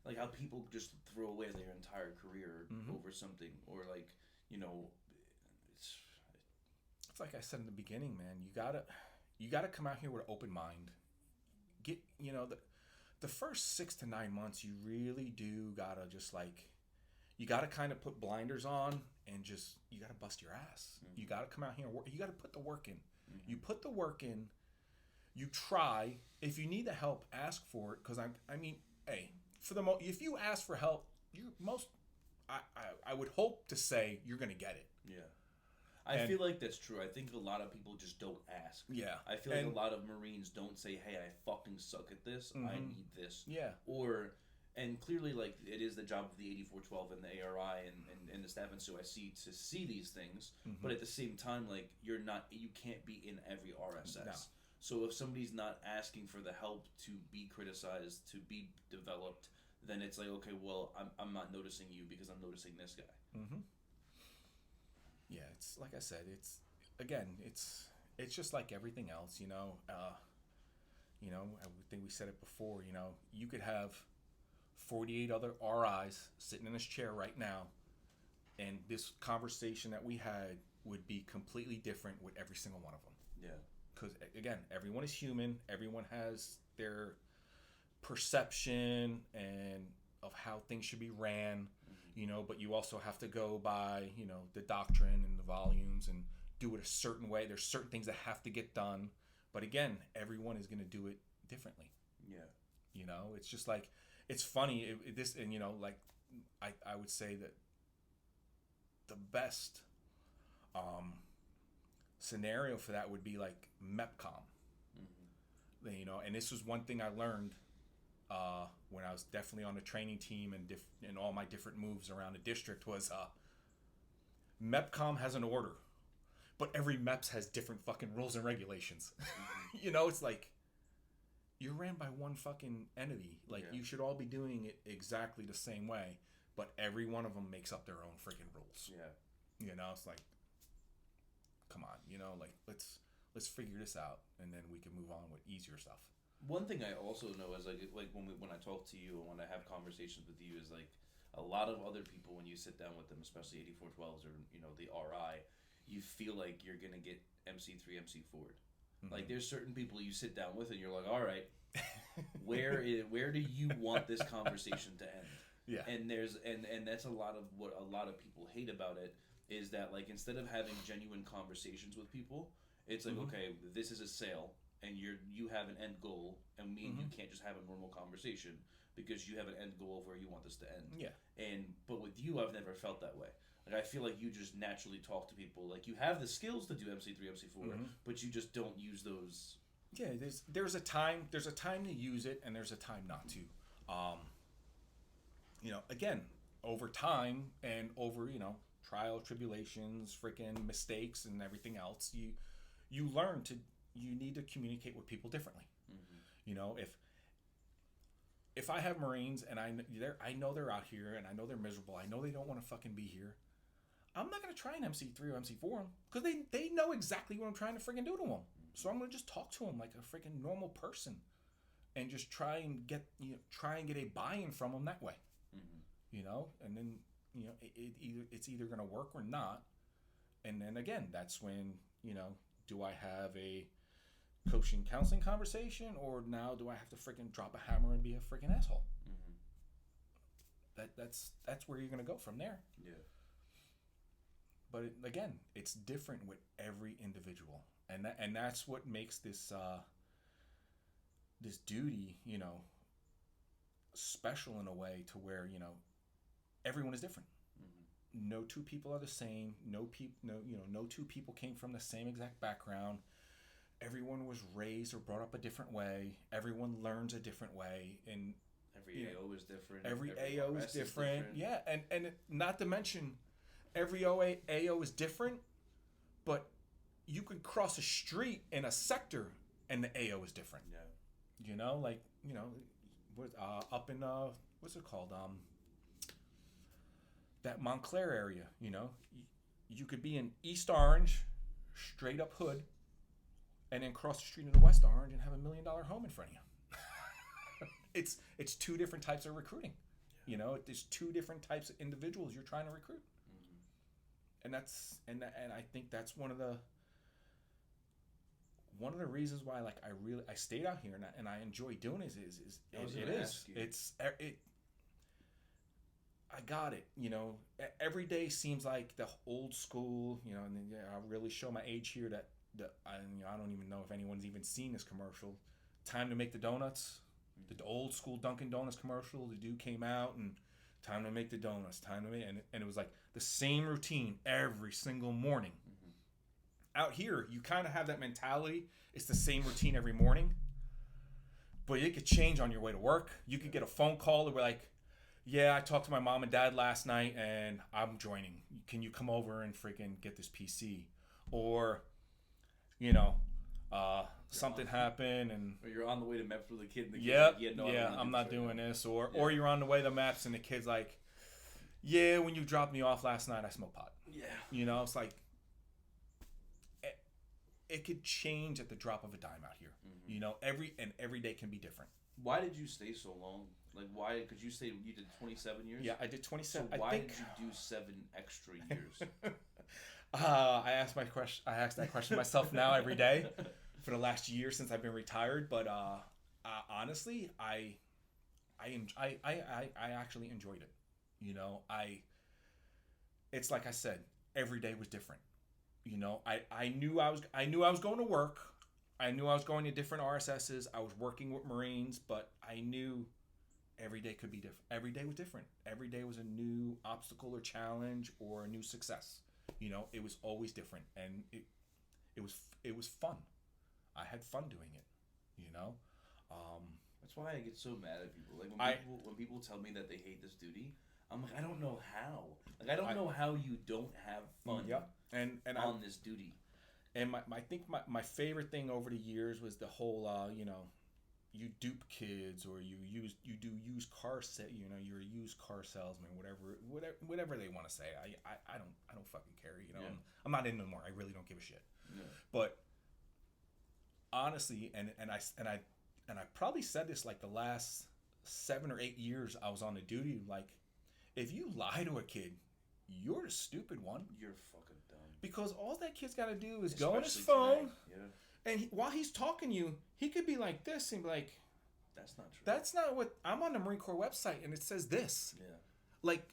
Like how people just throw away their entire career Mhm. over something, or like, you know, it's it's like I said in the beginning, man. You gotta come out here with an open mind. Get the first 6 to 9 months, you really do gotta just like you gotta kind of put blinders on and just you gotta bust your ass. Mm-hmm. You gotta come out here and work. You gotta put the work in. Mm-hmm. You put the work in. You try. If you need the help, ask for it. Because I mean, hey, if you ask for help, I would hope to say you're gonna get it. yeah. I feel like that's true. I think a lot of people just don't ask. Yeah. I feel like a lot of Marines don't say, "Hey, I fucking suck at this. I need this." Yeah. And clearly, like, it is the job of the 8412 and the ARI and the staff and SNCOICs to see these things. But at the same time, like, you can't be in every RSS. No. So if somebody's not asking for the help to be criticized, to be developed, then it's like, okay, well, I'm not noticing you because I'm noticing this guy. Mm-hmm. Yeah, it's like I said, it's just like everything else, I think we said it before, you could have 48 other RIs sitting in this chair right now, and this conversation that we had would be completely different with every single one of them. Yeah. Because, again, everyone is human. Everyone has their perception and of how things should be ran, but you also have to go by, the doctrine and the volumes and do it a certain way. There's certain things that have to get done. But, again, everyone is going to do it differently. Yeah. It's just like, it's funny. I would say that the best scenario for that would be like MEPCOM. And this was one thing I learned when I was definitely on the training team and all my different moves around the district was MEPCOM has an order, but every MEPS has different fucking rules and regulations. It's like you're ran by one fucking entity. Like you should all be doing it exactly the same way, but every one of them makes up their own freaking rules. Yeah. It's like, come on, like let's figure this out, and then we can move on with easier stuff. One thing I also know is like when I talk to you and when I have conversations with you is like a lot of other people, when you sit down with them, especially 8412s or the RI, you feel like you're gonna get MC3, MC4'd. Like there's certain people you sit down with and you're like, all right, where do you want this conversation to end? Yeah. And that's a lot of what a lot of people hate about it is that like instead of having genuine conversations with people, it's like okay, this is a sale and you have an end goal, and me and you can't just have a normal conversation because you have an end goal of where you want this to end. Yeah. But with you, I've never felt that way. Like I feel like you just naturally talk to people. Like you have the skills to do MC3, MC4, but you just don't use those. Yeah, there's a time to use it, and there's a time not to. Again, over time and over trial, tribulations, freaking mistakes, and everything else, you learn you need to communicate with people differently. If I have Marines and I know they're out here and I know they're miserable, I know they don't want to fucking be here, I'm not going to try an MC3 or MC4 them because they know exactly what I'm trying to freaking do to them. So I'm going to just talk to them like a freaking normal person and just try and get a buy-in from them that way. And then it's either going to work or not. And then again, that's when do I have a coaching counseling conversation, or now do I have to freaking drop a hammer and be a freaking asshole? That's where you're going to go from there. Yeah. But again, it's different with every individual, and that's what makes this duty, special in a way to where everyone is different. No two people are the same. No two people came from the same exact background. Everyone was raised or brought up a different way. Everyone learns a different way, and every AO is different. Every AO is different. Yeah, and not to mention, every AO is different, but you could cross a street in a sector and the AO is different. Yeah. Up in what's it called? That Montclair area. You could be in East Orange, straight up hood, and then cross the street into West Orange and have $1 million home in front of you. It's two different types of recruiting. You know, there's two different types of individuals you're trying to recruit. And I think that's one of the reasons why like I stayed out here and I enjoy doing it I got it, you know. Every day seems like the old school, you know, and then, I'll really show my age here that I don't even know if anyone's even seen this commercial. Time to make the donuts, the old school Dunkin' Donuts commercial. The dude came out and time to make the donuts, and it was like the same routine every single morning. Out here, you kind of have that mentality. It's the same routine every morning, but it could change on your way to work. You could get a phone call that were like, yeah, I talked to my mom and dad last night and I'm joining. Can you come over and freaking get this PC? Or, you know, something happened and... Or you're on the way to MEPS with a kid and the kid's yep, like, I'm not doing this. Or you're on the way to MEPS and the kid's like, yeah, when you dropped me off last night, I smoked pot. Yeah. You know, it's like... It could change at the drop of a dime out here. You know, every day can be different. Why did you stay so long? Like, why? Because you did 27 years? Yeah, I did 27. So why did you do 7 extra years? I asked that question myself now every day for the last year since I've been retired. But honestly, I actually enjoyed it. You know, it's like I said, every day was different. You know, I knew I was going to work. I knew I was going to different RSSs. I was working with Marines, but I knew every day could be different. Every day was different. Every day was a new obstacle or challenge or a new success. You know, it was always different, and it was fun. I had fun doing it. You know, that's why I get so mad at people. Like when people tell me that they hate this duty, I'm like, I don't know how. Like I don't know how you don't have fun. Yep. And on this duty. And I think my favorite thing over the years was the whole you know, you dupe kids or you do used car you're a used car salesman, whatever they want to say. I don't fucking care, you know. Yeah. I'm not in no more. I really don't give a shit. Yeah. But honestly, and I probably said this like the last 7 or 8 years I was on the duty, like if you lie to a kid, you're the stupid one. You're fucking dumb. Because all that kid's got to do is go on his phone, and while he's talking to you, he could be like this and be like, "That's not true. That's not what I'm on the Marine Corps website, and it says this." Yeah. Like,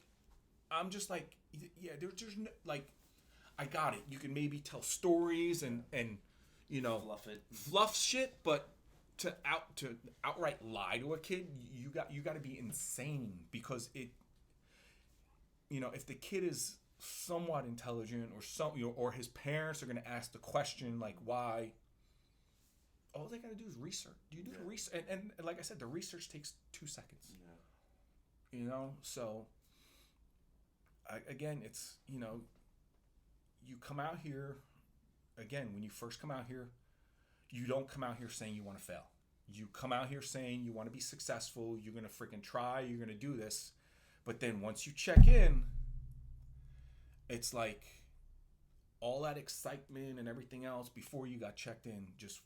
I'm just like, yeah. There's no, like, I got it. You can maybe tell stories and you know fluff shit, but to outright lie to a kid, you got to be insane because it. You know, if the kid is somewhat intelligent or his parents are going to ask the question like why, all they got to do is research. You do the research, and like I said, the research takes 2 seconds. Yeah. You know, so again, it's, you know, you come out here again when you first come out here, you don't come out here saying you want to fail. You come out here saying you want to be successful. You're going to freaking try. You're going to do this. But then once you check in, it's like all that excitement and everything else before you got checked in just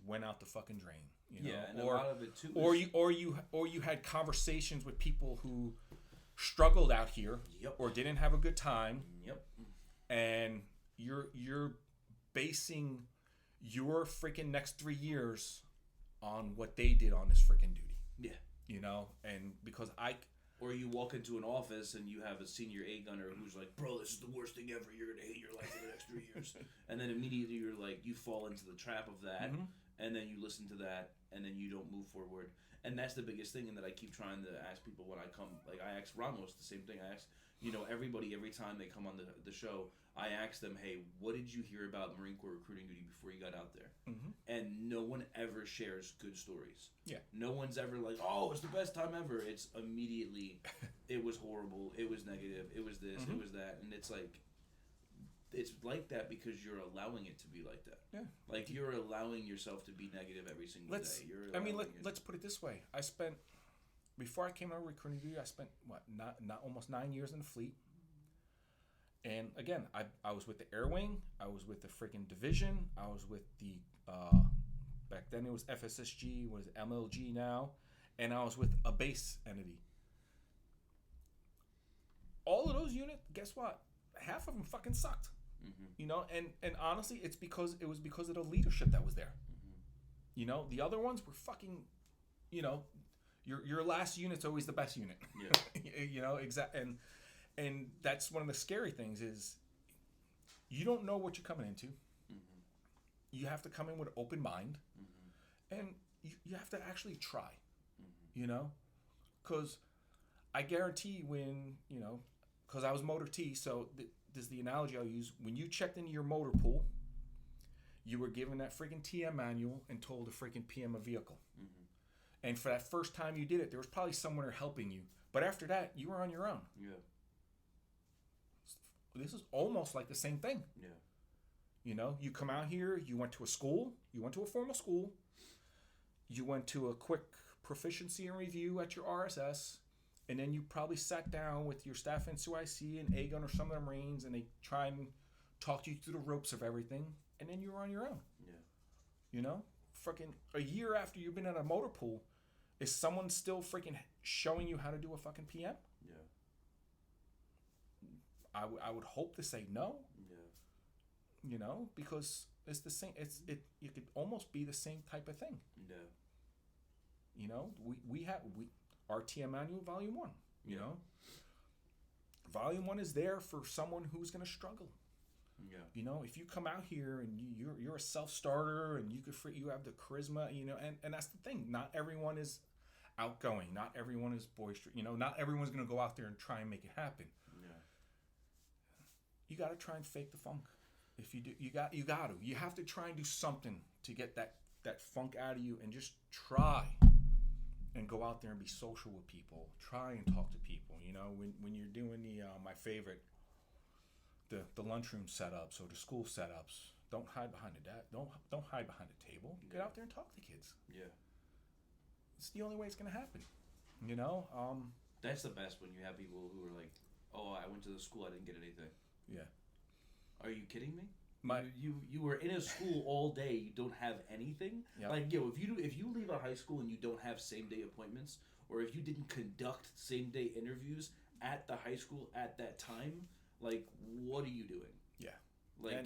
went out the fucking drain. You know? Yeah, and a lot of it too. Or you had conversations with people who struggled out here, or didn't have a good time. Yep. And you're basing your freaking next 3 years on what they did on this freaking duty. Yeah. You know, and because Or you walk into an office and you have a senior A gunner who's like, bro, this is the worst thing ever. You're going to hate your life for the next 3 years. And then immediately you're like, you fall into the trap of that. Mm-hmm. And then you listen to that. And then you don't move forward. And that's the biggest thing. And that I keep trying to ask people when I come. Like I ask Ramos the same thing. I ask, you know, everybody every time they come on the show. I ask them, hey, what did you hear about Marine Corps recruiting duty before you got out there? Mm-hmm. And no one ever shares good stories. Yeah. No one's ever like, oh, it's the best time ever. It's immediately, it was horrible. It was negative. It was this. Mm-hmm. It was that. And it's like that because you're allowing it to be like that. Yeah. Like you're allowing yourself to be negative every single day. Let's put it this way. Before I came out of recruiting duty, I spent, almost 9 years in the fleet. And again, I was with the Air Wing. I was with the freaking division. I was with the back then it was FSSG, was MLG now, and I was with a base entity. All of those units, guess what? Half of them fucking sucked. And honestly, it was because of the leadership that was there. The other ones were fucking, your last unit's always the best unit. Yeah. Exactly. And that's one of the scary things is you don't know what you're coming into. You have to come in with an open mind, and you have to actually try. Because I guarantee because I was motor T, so this is the analogy I'll use. When you checked into your motor pool, you were given that freaking TM manual and told to freaking PM a vehicle. And for that first time you did it, there was probably someone there helping you. But after that, you were on your own. Yeah. This is almost like the same thing. Yeah. You come out here, you went to a school, you went to a formal school, you went to a quick proficiency and review at your RSS, and then you probably sat down with your staff NCOIC and A-Gun or some of the Marines, and they try and talk you through the ropes of everything, and then you were on your own. Yeah. Freaking a year after you've been at a motor pool, is someone still freaking showing you how to do a fucking PM? Yeah. I would hope to say no. Yeah. Because it's the same. It could almost be the same type of thing. Yeah. We have our TM manual volume 1. Volume 1 is there for someone who's going to struggle. Yeah. If you come out here and you're a self-starter and you have the charisma, and that's the thing. Not everyone is outgoing. Not everyone is boisterous. Not everyone's going to go out there and try and make it happen. Yeah. You got to try and fake the funk. If you do, you got to. You have to try and do something to get that funk out of you, and just try and go out there and be social with people. Try and talk to people. When you're doing my favorite, the lunchroom setups or the school setups, don't hide behind the desk. Don't hide behind the table. Get out there and talk to kids. Yeah. It's the only way it's gonna happen. That's the best when you have people who are like, "Oh, I went to the school, I didn't get anything." Yeah. Are you kidding me? You were in a school all day, you don't have anything. Yep. Like, if you leave a high school and you don't have same day appointments, or if you didn't conduct same day interviews at the high school at that time, like, what are you doing? Yeah. Like,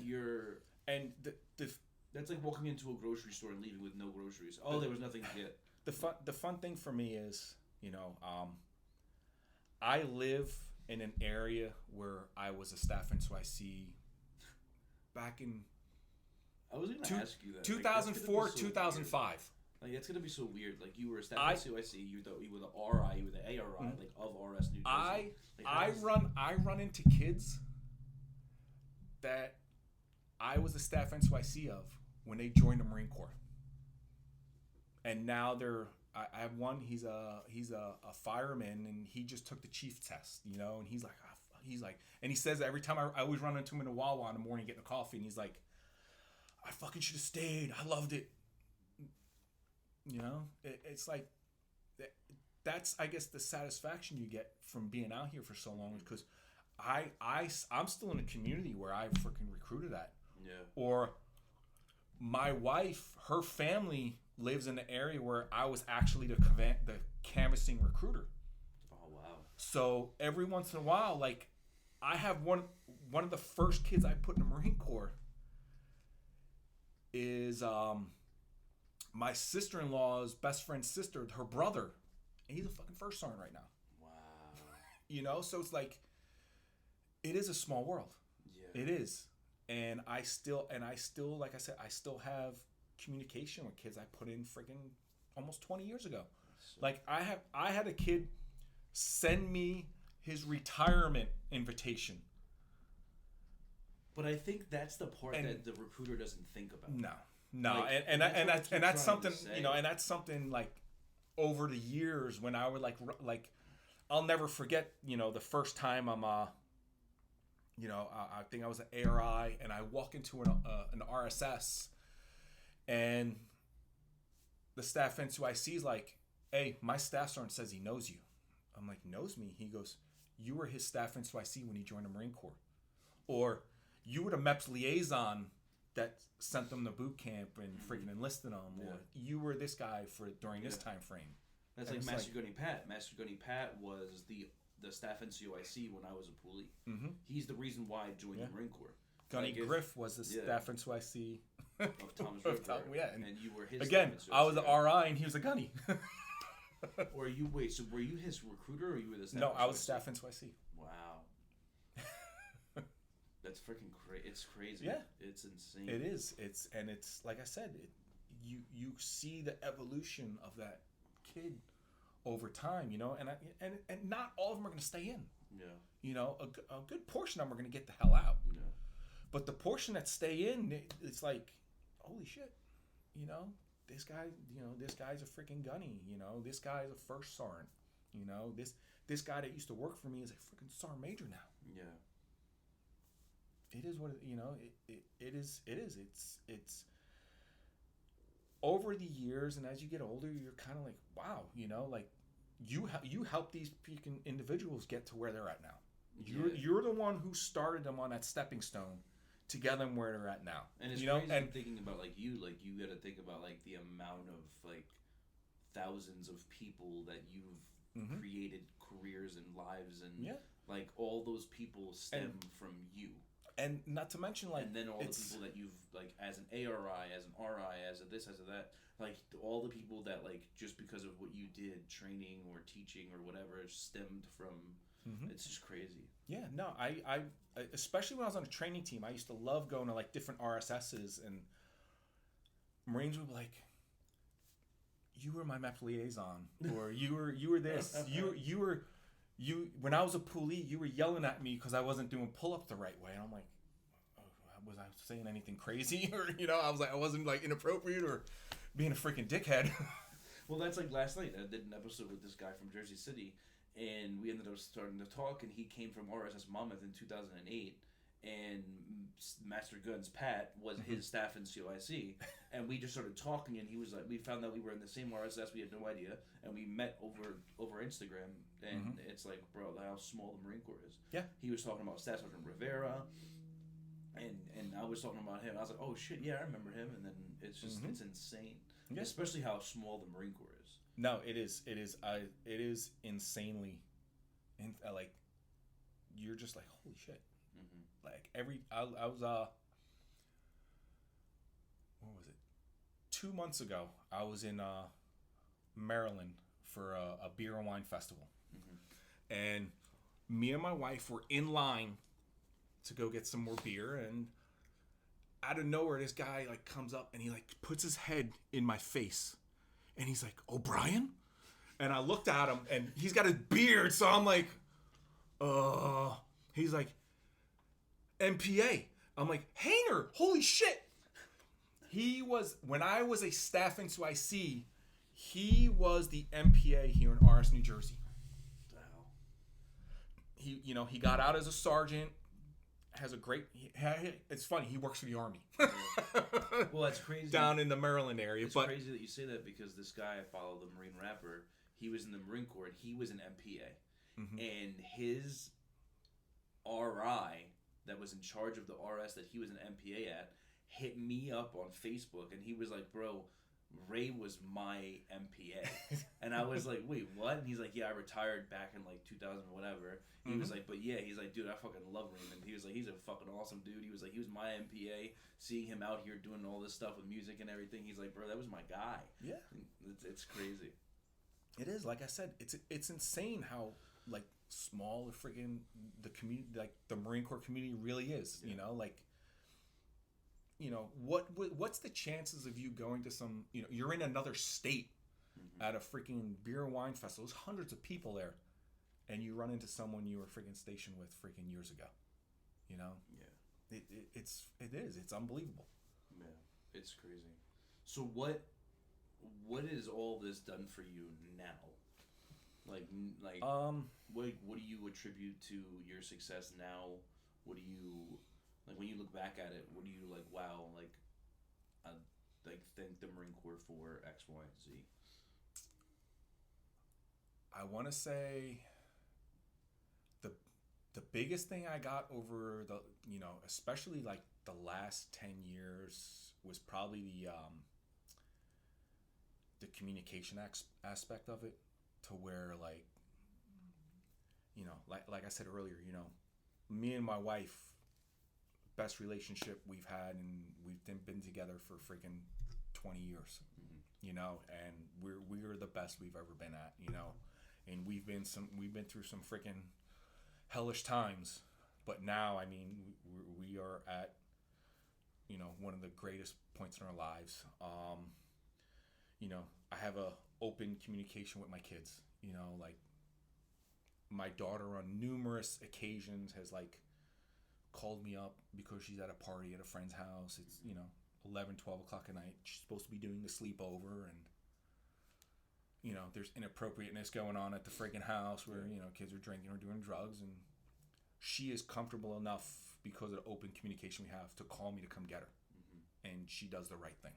that's like walking into a grocery store and leaving with no groceries. Oh, there was nothing to get. The fun thing for me is, I live in an area where I was a staff NCOIC back in I was going to ask you that. 2004, like, 2005. Like, that's going to be so weird. Like, you were a staff NCOIC, you were the RI, you were the ARI, like, of RS New Jersey. I run into kids that I was a staff NCOIC of when they joined the Marine Corps. And now I have one, he's a fireman, and he just took the chief test, and he's like, and he says that every time I always run into him in a Wawa in the morning getting a coffee, and he's like, I fucking should have stayed. I loved it. It's like, that's, I guess, the satisfaction you get from being out here for so long, because I'm still in a community where I freaking recruited at. Yeah. Or my wife, her family lives in the area where I was actually the canvassing recruiter. Oh, wow. So every once in a while, like, I have one of the first kids I put in the Marine Corps is my sister-in-law's best friend's sister, her brother, and he's a fucking first sergeant right now. Wow. So it's like, it is a small world. Yeah. It is. And I still, like I said, I still have communication with kids I put in freaking almost 20 years ago. Like, I had a kid send me his retirement invitation. But I think that's the part that the recruiter doesn't think about. No, like, and that's something, and that's something, like, over the years when I would like I'll never forget, the first time I'm I think I was an ARI, and I walk into an RSS, and the staff NCOIC is like, hey, my staff sergeant says he knows you. I'm like, knows me? He goes, you were his staff NCOIC when he joined the Marine Corps. or you were the MEPS liaison that sent them to boot camp and freaking enlisted them, or you were this guy during this time frame. That's like Master Gunny Pat. Master Gunny Pat was the staff NCOIC when I was a poolee. Mm-hmm. He's the reason why I joined the Marine Corps. Gunny Griff was the staff NCOIC of Thomas River. And you were his again. I was the RI and he was a gunny. Or you so were you his recruiter or you were the staff? No, I was staff NCOIC. Wow. That's freaking crazy. It's crazy. Yeah. It's insane. It is. It's like I said, you see the evolution of that kid over time, you know, and not all of them are going to stay in. Yeah. You know, a good portion of them are going to get the hell out. Yeah. But the portion that stay in, it's like, holy shit, you know, this guy's a freaking gunny, you know, this guy's a first sergeant, you know, this guy that used to work for me is a freaking sergeant major now. Yeah. It is what you know. It is. It's over the years, and as you get older, you're kind of like, wow, you know, like you help these freaking individuals get to where they're at now. You're the one who started them on that stepping stone to get them where they're at now. And it's crazy thinking about like you got to think about like the amount of like thousands of people that you've created careers and lives and like all those people stem from you. And not to mention, like, and then all the people that you've, like, as an ARI, as an RI, as a this, as a that, like, all the people that, like, just because of what you did, training or teaching or whatever, stemmed from, it's just crazy. Yeah, no, I especially when I was on a training team, I used to love going to, like, different RSSs, and Marines would be like, you were my MEP liaison, or you were this, when I was a poolee, you were yelling at me because I wasn't doing pull-ups the right way. And I'm like, was I saying anything crazy? Or, you know, I was like, I wasn't like inappropriate or being a freaking dickhead. Well, that's like last night. I did an episode with this guy from Jersey City, and we ended up starting to talk, and he came from RSS Monmouth in 2008. And Master Guns Pat was his staff in COIC, and we just started talking, and he was like, we found that we were in the same RSS, we had no idea, and we met over Instagram, and it's like, bro, how small the Marine Corps is. Yeah. He was talking about Staff Sergeant Rivera, and I was talking about him. I was like, oh shit, yeah, I remember him, and then it's just it's insane, especially how small the Marine Corps is. No, it is insanely, like, you're just like, holy shit. Like I was what was it? 2 months ago, I was in Maryland for a beer and wine festival, and me and my wife were in line to go get some more beer, and out of nowhere, this guy like comes up and he like puts his head in my face, and he's like, "O'Brien," and I looked at him, and he's got his beard, so I'm like, he's like, MPA. I'm like, Hainer, holy shit. He was, when I was a staff NCOIC, he was the MPA here in RS, New Jersey. Wow. He got out as a sergeant, has a great, it's funny, he works for the Army. Well, that's crazy. Down in the Maryland area. It's crazy that you say that because this guy I follow, the Marine rapper, he was in the Marine Corps and he was an MPA. And his RI that was in charge of the RS that he was an MPA at hit me up on Facebook, and he was like, bro, Ray was my MPA. And I was like, wait, what? And he's like, yeah, I retired back in like 2000 or whatever. He was like, but yeah, he's like, dude, I fucking love Raymond. He was like, he's a fucking awesome dude. He was like, he was my MPA. Seeing him out here doing all this stuff with music and everything, he's like, bro, that was my guy. Yeah. It's crazy. It is. Like I said, it's insane how like small the friggin' the community, like the Marine Corps community really is. You know, like, you know, what's the chances of you going to some, you know, you're in another state at a freaking beer and wine festival. There's hundreds of people there, and you run into someone you were freaking stationed with freaking years ago. You know? Yeah. It's unbelievable. Yeah. It's crazy. So what is all this done for you now? Like what do you attribute to your success now? What do you, like, when you look back at it, what do you like, wow, like, I like thank the Marine Corps for X, Y, and Z? I want to say the biggest thing I got over the, especially like the last 10 years was probably the communication aspect of it, to where like, like I said earlier, me and my wife, best relationship we've had, and we've been together for freaking 20 years, and we're the best we've ever been at, and we've been through some freaking hellish times, but now, I mean, we are at, one of the greatest points in our lives. I have a open communication with my kids, like my daughter on numerous occasions has like called me up because she's at a party at a friend's house. It's 11, 12 o'clock at night. She's supposed to be doing the sleepover, and there's inappropriateness going on at the freaking house where kids are drinking or doing drugs, and she is comfortable enough because of the open communication we have to call me to come get her, and she does the right thing.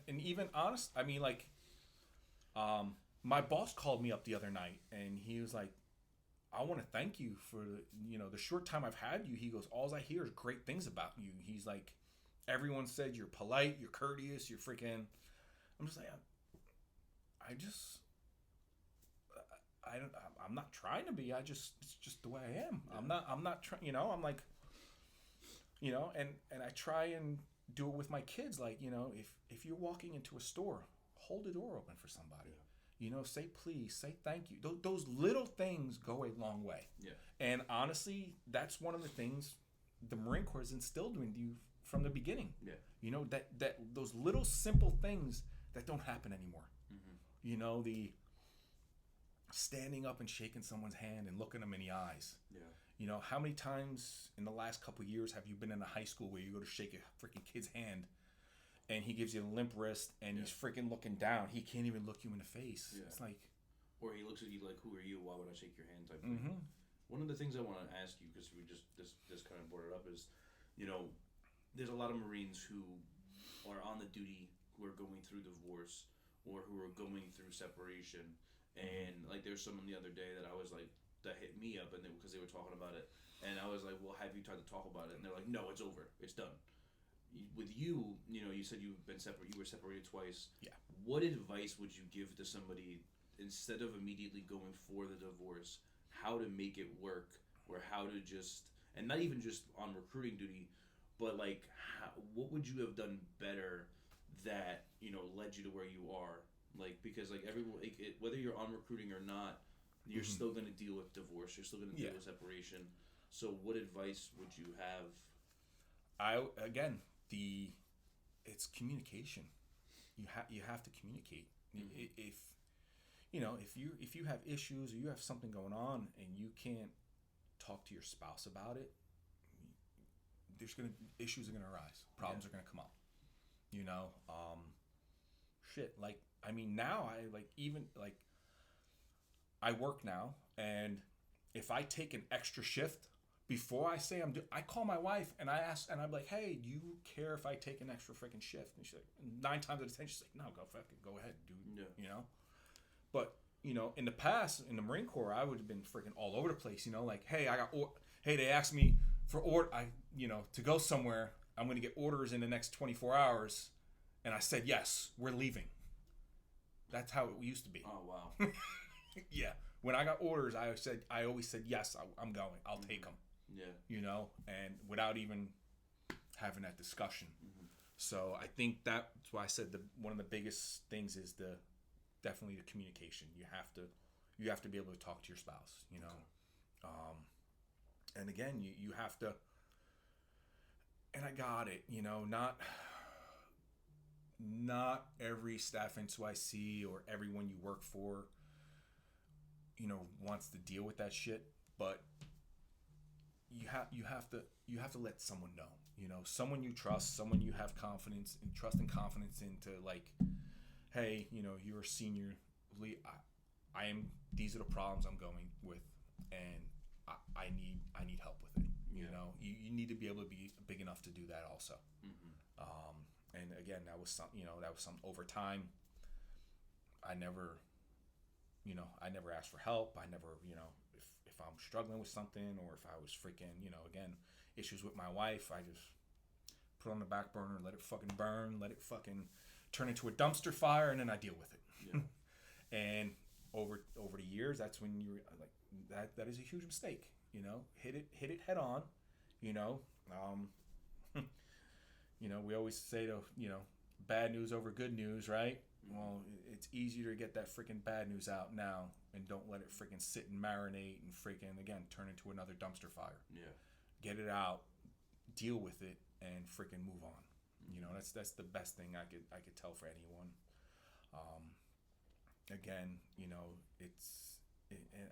And even honest, I mean, like, my boss called me up the other night, and he was like, I want to thank you for the short time I've had you. He goes, all I hear is great things about you. He's like, everyone said you're polite, you're courteous, you're freaking. I'm just like, I'm not trying to be. It's just the way I am. Yeah. I'm not trying. I'm like, and I try and do it with my kids. Like, if you're walking into a store, hold the door open for somebody. Yeah. Say please, say thank you. Those little things go a long way. Yeah. And honestly, that's one of the things the Marine Corps has instilled in you from the beginning. Yeah. That those little simple things that don't happen anymore. Mm-hmm. The standing up and shaking someone's hand and looking them in the eyes. Yeah. How many times in the last couple of years have you been in a high school where you go to shake a freaking kid's hand and he gives you a limp wrist and he's freaking looking down. He can't even look you in the face. Yeah. It's like... Or he looks at you like, who are you? Why would I shake your hand type thing. Mm-hmm. One of the things I want to ask you, because we just kind of brought it up, is, there's a lot of Marines who are on the duty who are going through divorce or who are going through separation. And like there's someone the other day that I was like, that hit me up, and because they were talking about it, and I was like, well, have you tried to talk about it? And they're like, no, it's over, it's done. With you, you said you were separated twice. Yeah. What advice would you give to somebody, instead of immediately going for the divorce, how to make it work, or how to just, and not even just on recruiting duty, but like, what would you have done better that led you to where you are? Like, because like everyone, whether you're on recruiting or not, you're still going to deal with divorce. You're still going to deal with separation. So, what advice would you have? It's communication. You have to communicate. Mm-hmm. If you have issues or you have something going on and you can't talk to your spouse about it, issues are gonna arise. Problems are gonna come up. Like, I mean, now I work now, and if I take an extra shift before I say I call my wife and I ask, and I'm like, hey, do you care if I take an extra freaking shift? And she's like, 9 times out of 10, she's like, no, go ahead, dude. Yeah. But in the past, in the Marine Corps, I would have been freaking all over the place. Like, hey, they asked me for to go somewhere. I'm going to get orders in the next 24 hours. And I said, yes, we're leaving. That's how it used to be. Oh, wow. Yeah. When I got orders, I always said, yes, I'm going. I'll take them. Yeah. And without even having that discussion. Mm-hmm. So I think that's why I said one of the biggest things is definitely the communication. You have to be able to talk to your spouse, Okay. And again, you have to, and I got it, not every staff SNCOIC or everyone you work for, wants to deal with that shit, but you have to let someone know, someone you trust, someone you have confidence and trust and confidence into, like, hey, you're a senior lead. These are the problems I'm going with, and I need help with it. You need to be able to be big enough to do that also. Mm-hmm. And again, that was some over time. I never I never asked for help. I never, if I'm struggling with something or if I was freaking, again, issues with my wife, I just put it on the back burner, let it fucking burn, let it fucking turn into a dumpster fire, and then I deal with it. Yeah. And over the years, that's when you're like, that is a huge mistake. Hit it head on. We always say to bad news over good news, right? Well, it's easier to get that freaking bad news out now and don't let it freaking sit and marinate and freaking, again, turn into another dumpster fire. Yeah. Get it out, deal with it, and freaking move on. That's the best thing I could tell for anyone. Again,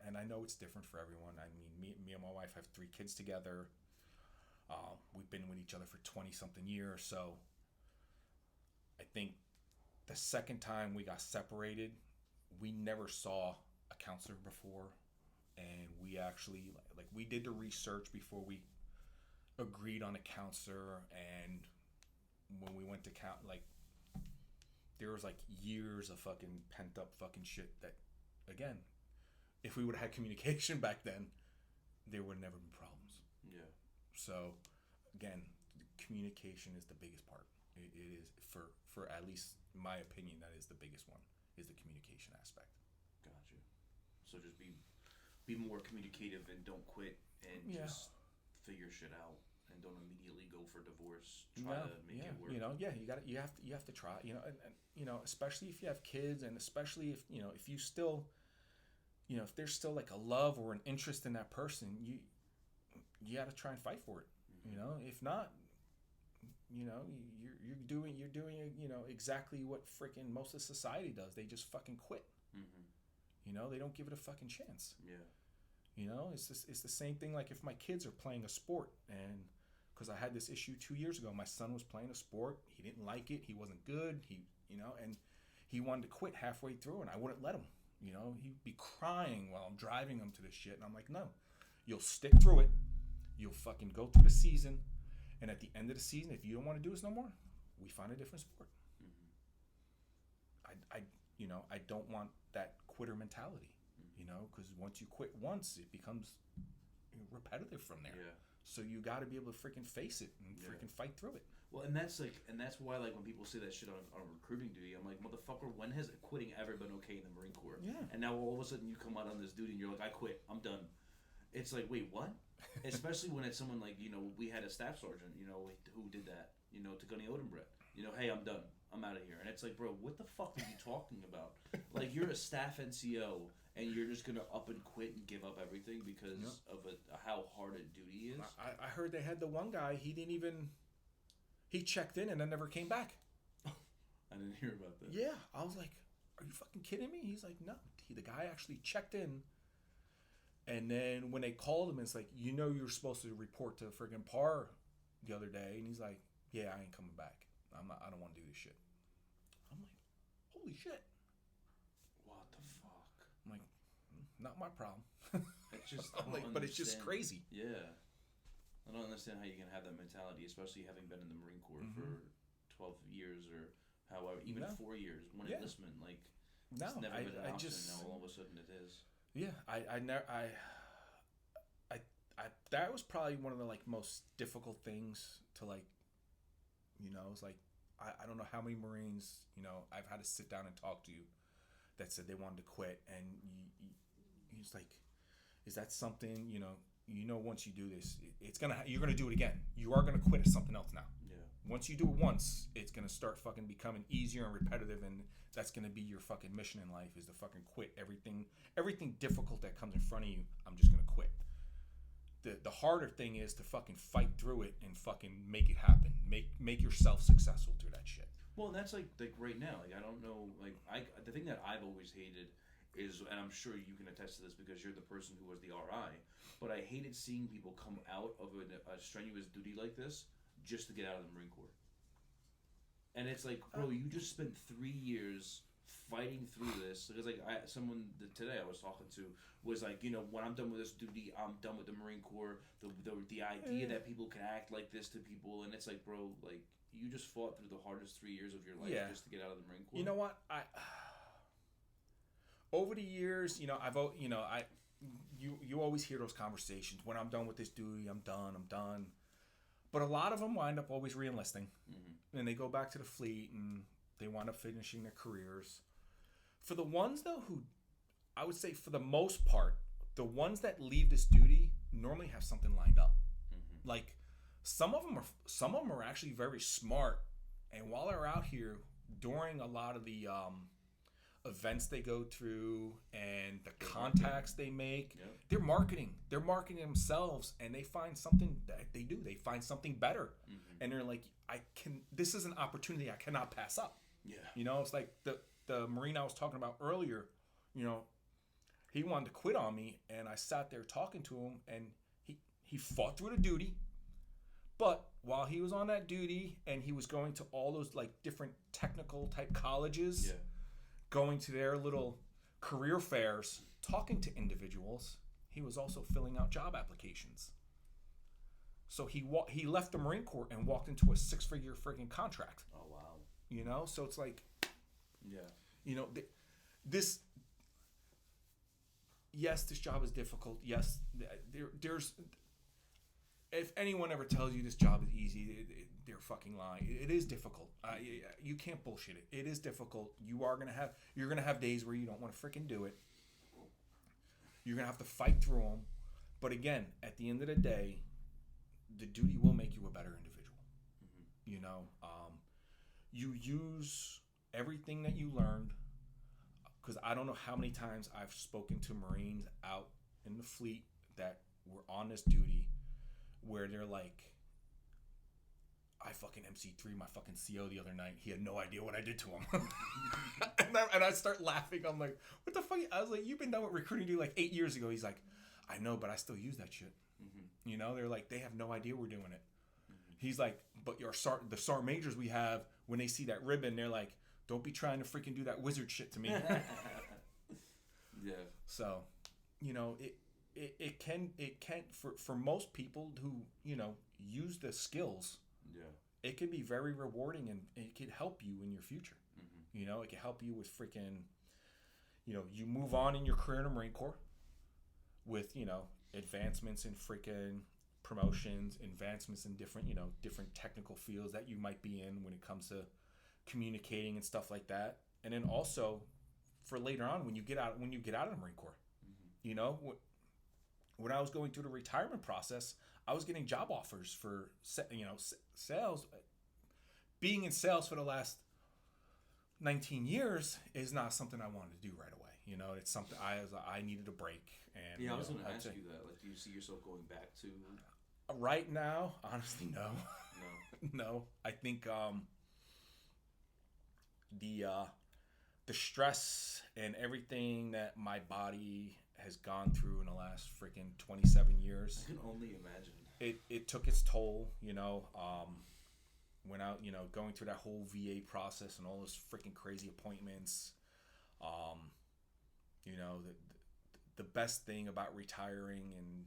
and I know it's different for everyone. I mean, me and my wife have 3 kids together. We've been with each other for 20-something years, so I think the second time we got separated, we never saw a counselor before, and we actually we did the research before we agreed on a counselor. And when we went to there was years of fucking pent up fucking shit that, again, if we would have had communication back then, there would have never been problems. Yeah. So again, communication is the biggest part. It is for at least my opinion, that is the biggest one, is the communication aspect. Gotcha. So just be more communicative and don't quit and just figure shit out and don't immediately go for divorce. Try to make it work. You have to try. And especially if you have kids, and especially if if you still, if there's still a love or an interest in that person, you got to try and fight for it. Mm-hmm. If not, you're doing exactly what freaking most of society does. They just fucking quit. Mm-hmm. They don't give it a fucking chance. Yeah. It's the same thing. Like if my kids are playing a sport, and because I had this issue 2 years ago, my son was playing a sport. He didn't like it. He wasn't good. And he wanted to quit halfway through, and I wouldn't let him. He'd be crying while I'm driving him to this shit, and I'm like, no, you'll stick through it. You'll fucking go through the season. And at the end of the season, if you don't want to do this no more, we find a different sport. Mm-hmm. I don't want that quitter mentality, because once you quit once, it becomes repetitive from there. Yeah. So you got to be able to freaking face it and freaking fight through it. Well, and that's why when people say that shit on recruiting duty, I'm like, motherfucker, when has quitting ever been okay in the Marine Corps? Yeah. And now all of a sudden you come out on this duty and you're like, I quit, I'm done. It's like, wait, what? Especially when it's someone we had a staff sergeant, who did that, to Gunny Odenbrett. Hey, I'm done. I'm out of here. And it's like, bro, what the fuck are you talking about? You're a staff NCO, and you're just going to up and quit and give up everything because of how hard a duty is? I heard they had the one guy, he checked in and then never came back. I didn't hear about that. Yeah. I was like, are you fucking kidding me? He's like, no. The guy actually checked in. And then when they called him, it's like, you're supposed to report to friggin' PAR the other day. And he's like, yeah, I ain't coming back. I don't want to do this shit. I'm like, holy shit. What the fuck? I'm like, not my problem. It's just, but it's just crazy. Yeah. I don't understand how you can have that mentality, especially having been in the Marine Corps for 12 years or however, even 4 years, one enlistment. It's never been an option. Now all of a sudden it is. Yeah, that was probably one of the most difficult things to it's like I don't know how many Marines I've had to sit down and talk to that said they wanted to quit, and he's like, is that something once you do this, you're gonna do it again. You are gonna quit at something else now. Yeah. Once you do it once, it's gonna start fucking becoming easier and repetitive, and that's gonna be your fucking mission in life, is to fucking quit everything difficult that comes in front of you. I'm just gonna quit. The harder thing is to fucking fight through it and fucking make it happen. Make yourself successful through that shit. Well, and that's like right now. I don't know. The thing that I've always hated is, and I'm sure you can attest to this because you're the person who was the RI, but I hated seeing people come out of a strenuous duty like this just to get out of the Marine Corps. And it's like, bro, you just spent 3 years fighting through this. Because someone today I was talking to was like, when I'm done with this duty, I'm done with the Marine Corps. The idea that people can act like this to people, and it's like, bro, you just fought through the hardest 3 years of your life just to get out of the Marine Corps. You know what? over the years, you know, you always hear those conversations. When I'm done with this duty, I'm done. But a lot of them wind up always re-enlisting, and they go back to the fleet, and they wind up finishing their careers. For the ones though who, I would say for the most part, the ones that leave this duty normally have something lined up. Like some of them are actually very smart, and while they're out here during a lot of the events they go through and the contacts they make, they're marketing themselves, and they find something that they find something better, and they're like, this is an opportunity I cannot pass up. You know, it's like the Marine I was talking about earlier, you know, he wanted to quit on me, and I sat there talking to him, and he fought through the duty. But while he was on that duty and he was going to all those like different technical type colleges, going to their little career fairs, talking to individuals, he was also filling out job applications. So he left the Marine Corps and walked into a 6-figure freaking contract. Oh wow! You know, so it's like, you know, this. Yes, this job is difficult. Yes, there's. If anyone ever tells you this job is easy, they're fucking lying. It is difficult. You can't bullshit it. It is difficult. You're gonna have days where you don't want to freaking do it. You're gonna have to fight through them. But again, at the end of the day, the duty will make you a better individual. You know, you use everything that you learned. Because I don't know how many times I've spoken to Marines out in the fleet that were on this duty, where they're like, I fucking MC3 my fucking CO the other night. He had no idea what I did to him. and I start laughing. I'm like, what the fuck? I was like, you've been done with recruiting duty like 8 years ago. He's like, I know, but I still use that shit. You know, they're like, they have no idea we're doing it. He's like, but the sergeant majors we have, when they see that ribbon, they're like, don't be trying to freaking do that wizard shit to me. So, you know, it can for most people who, you know, use the skills, it can be very rewarding, and it can help you in your future. You know, it can help you with freaking, you know, you move on in your career in the Marine Corps with, you know, advancements in freaking promotions, advancements in different, you know, different technical fields that you might be in when it comes to communicating and stuff like that. And then also for later on when you get out of the Marine Corps, you know, when I was going through the retirement process, I was getting job offers for, you know, sales. Being in sales for the last 19 years is not something I wanted to do right away. You know, it's something I needed a break. And I was going to ask you that. Like, do you see yourself going back to? Right now, honestly, no. No. I think the stress and everything that my body has gone through in the last freaking 27 years. I can only imagine. It took its toll, you know. Went out, you know, going through that whole VA process and all those freaking crazy appointments. You know, the best thing about retiring and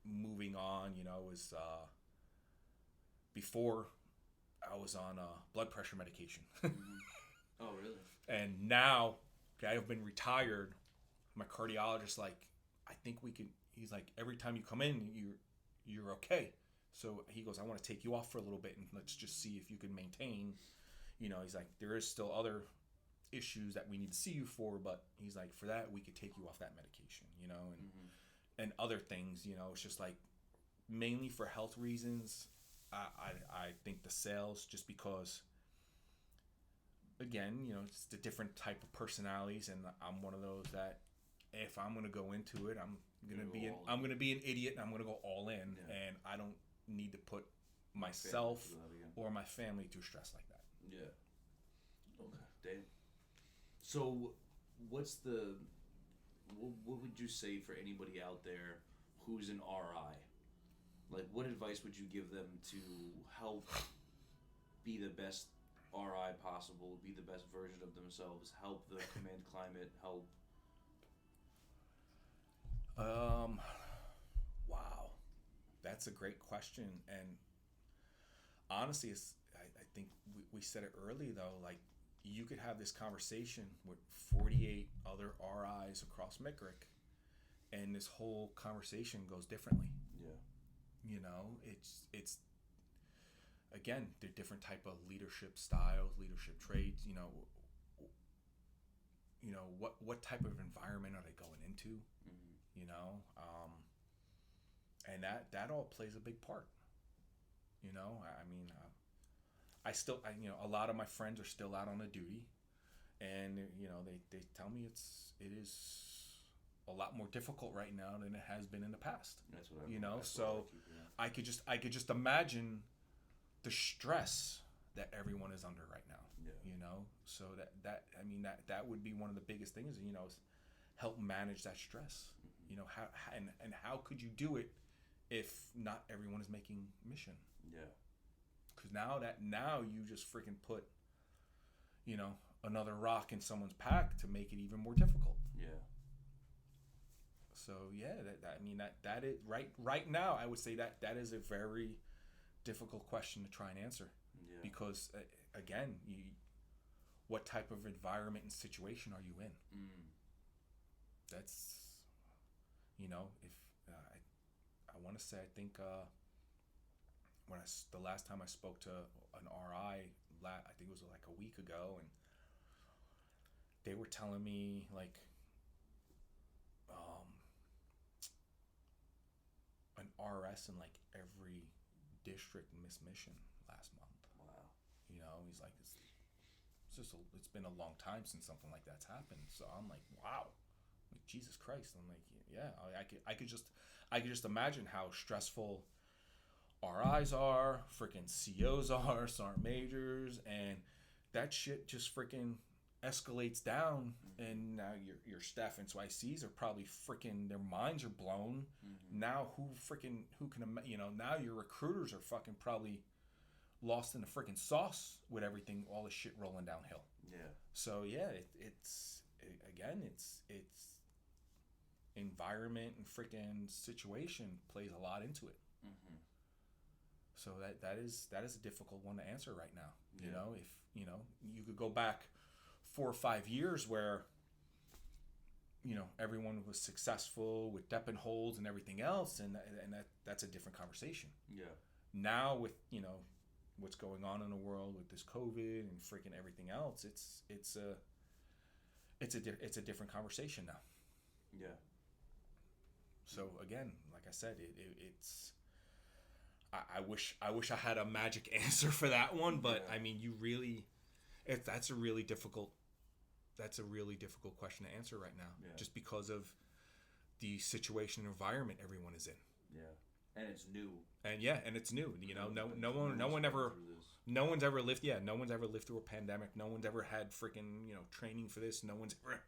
moving on, you know, is before I was on blood pressure medication. Oh, really? And now, okay, I've been retired. My cardiologist, like, I think we could. He's like, every time you come in, you're okay. So he goes, I want to take you off for a little bit and let's just see if you can maintain. You know, he's like, there is still other issues that we need to see you for, but he's like, for that we could take you off that medication. You know, and other things. You know, it's just like mainly for health reasons. I think the sales, just because, again, you know, it's the different type of personalities, and I'm one of those that if I'm gonna go into it, I'm gonna be an idiot, and I'm gonna go all in, and I don't need to put myself or my family through stress like that. Yeah. Okay. Dave. So, what would you say for anybody out there who's an RI? Like, what advice would you give them to help be the best RI possible, be the best version of themselves, help the command climate, help? Wow. That's a great question. And honestly, I think we said it early, though, like, you could have this conversation with 48 other RIs across MSgt, and this whole conversation goes differently. Yeah. You know, it's again, the different type of leadership styles, leadership traits. You know, what type of environment are they going into? Mm-hmm. You know, and that all plays a big part. You know, I mean, a lot of my friends are still out on the duty, and you know, they tell me it is a lot more difficult right now than it has been in the past. That's what I. You know, that's so I could just imagine the stress that everyone is under right now. Yeah. You know, so that would be one of the biggest things. You know, is help manage that stress. Mm-hmm. You know, how could you do it if not everyone is making mission? Yeah. Because now you just freaking put, you know, another rock in someone's pack to make it even more difficult. Yeah. So yeah, that is right now. I would say that is a very difficult question to try and answer. Yeah. Because again, what type of environment and situation are you in? Mm. That's, you know, if I want to say, I think the last time I spoke to an RI, I think it was like a week ago, and they were telling me like an RS in like every district missed mission last month. Wow. You know, he's like, it's it's been a long time since something like that's happened. So I'm like, wow, like, Jesus Christ. I'm like, yeah, I could just imagine how stressful RIs are, freaking COs are, sergeant majors, and that shit just freaking escalates down, and now your staff NCOICs are probably freaking, their minds are blown. Mm-hmm. Now who can, you know, now your recruiters are fucking probably lost in the freaking sauce with everything, all the shit rolling downhill. Yeah. So yeah, it's environment and freaking situation plays a lot into it. Mm-hmm. So that is a difficult one to answer right now. Yeah. You know, if you know, you could go back 4 or 5 years where, you know, everyone was successful with dep and holds and everything else, and that's a different conversation. Yeah. Now with, you know, what's going on in the world with this COVID and freaking everything else, it's a different conversation now. Yeah. So again, like I said, it's. I wish I had a magic answer for that one, but Yeah. I mean, that's a really difficult question to answer right now, just because of the situation and environment everyone is in. Yeah, and it's new. And it's new. You know, no one's ever lived through a pandemic. No one's ever had freaking, you know, training for this. No one's ever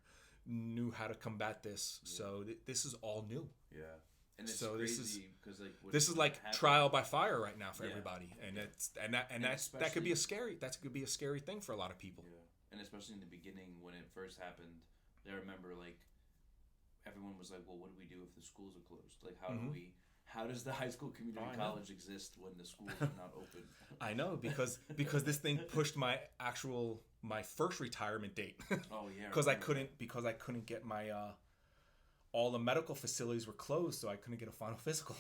knew how to combat this. Yeah. So this is all new. Yeah. And it's so crazy because this is like trial by fire right now for everybody, and yeah. that could be a scary thing for a lot of people. Yeah, and especially in the beginning when it first happened, I remember like everyone was like, "Well, what do we do if the schools are closed? Like, how does the high school community college exist when the schools are not open?" I know because this thing pushed my first retirement date. Oh yeah, because I couldn't get my. All the medical facilities were closed, so I couldn't get a final physical.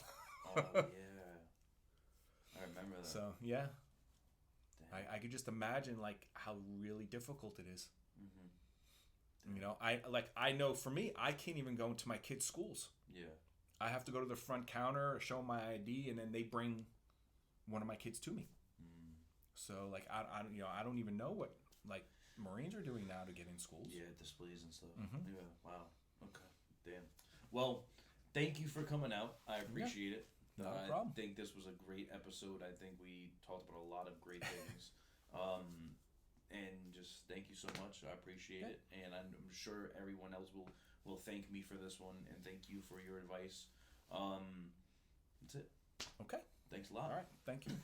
Oh yeah, I remember that. So yeah, I could just imagine like how really difficult it is. Mm-hmm. You know, I know for me, I can't even go into my kids' schools. Yeah, I have to go to the front counter, show my ID, and then they bring one of my kids to me. Mm. So like I don't even know what like Marines are doing now to get in schools. Yeah, displays and stuff. Mm-hmm. Yeah, wow. Okay. Damn. Well, thank you for coming out. I appreciate it. No problem. I think this was a great episode. I think we talked about a lot of great things. And just thank you so much. I appreciate it. And I'm sure everyone else will thank me for this one. And thank you for your advice. That's it. Okay. Thanks a lot. All right. Thank you.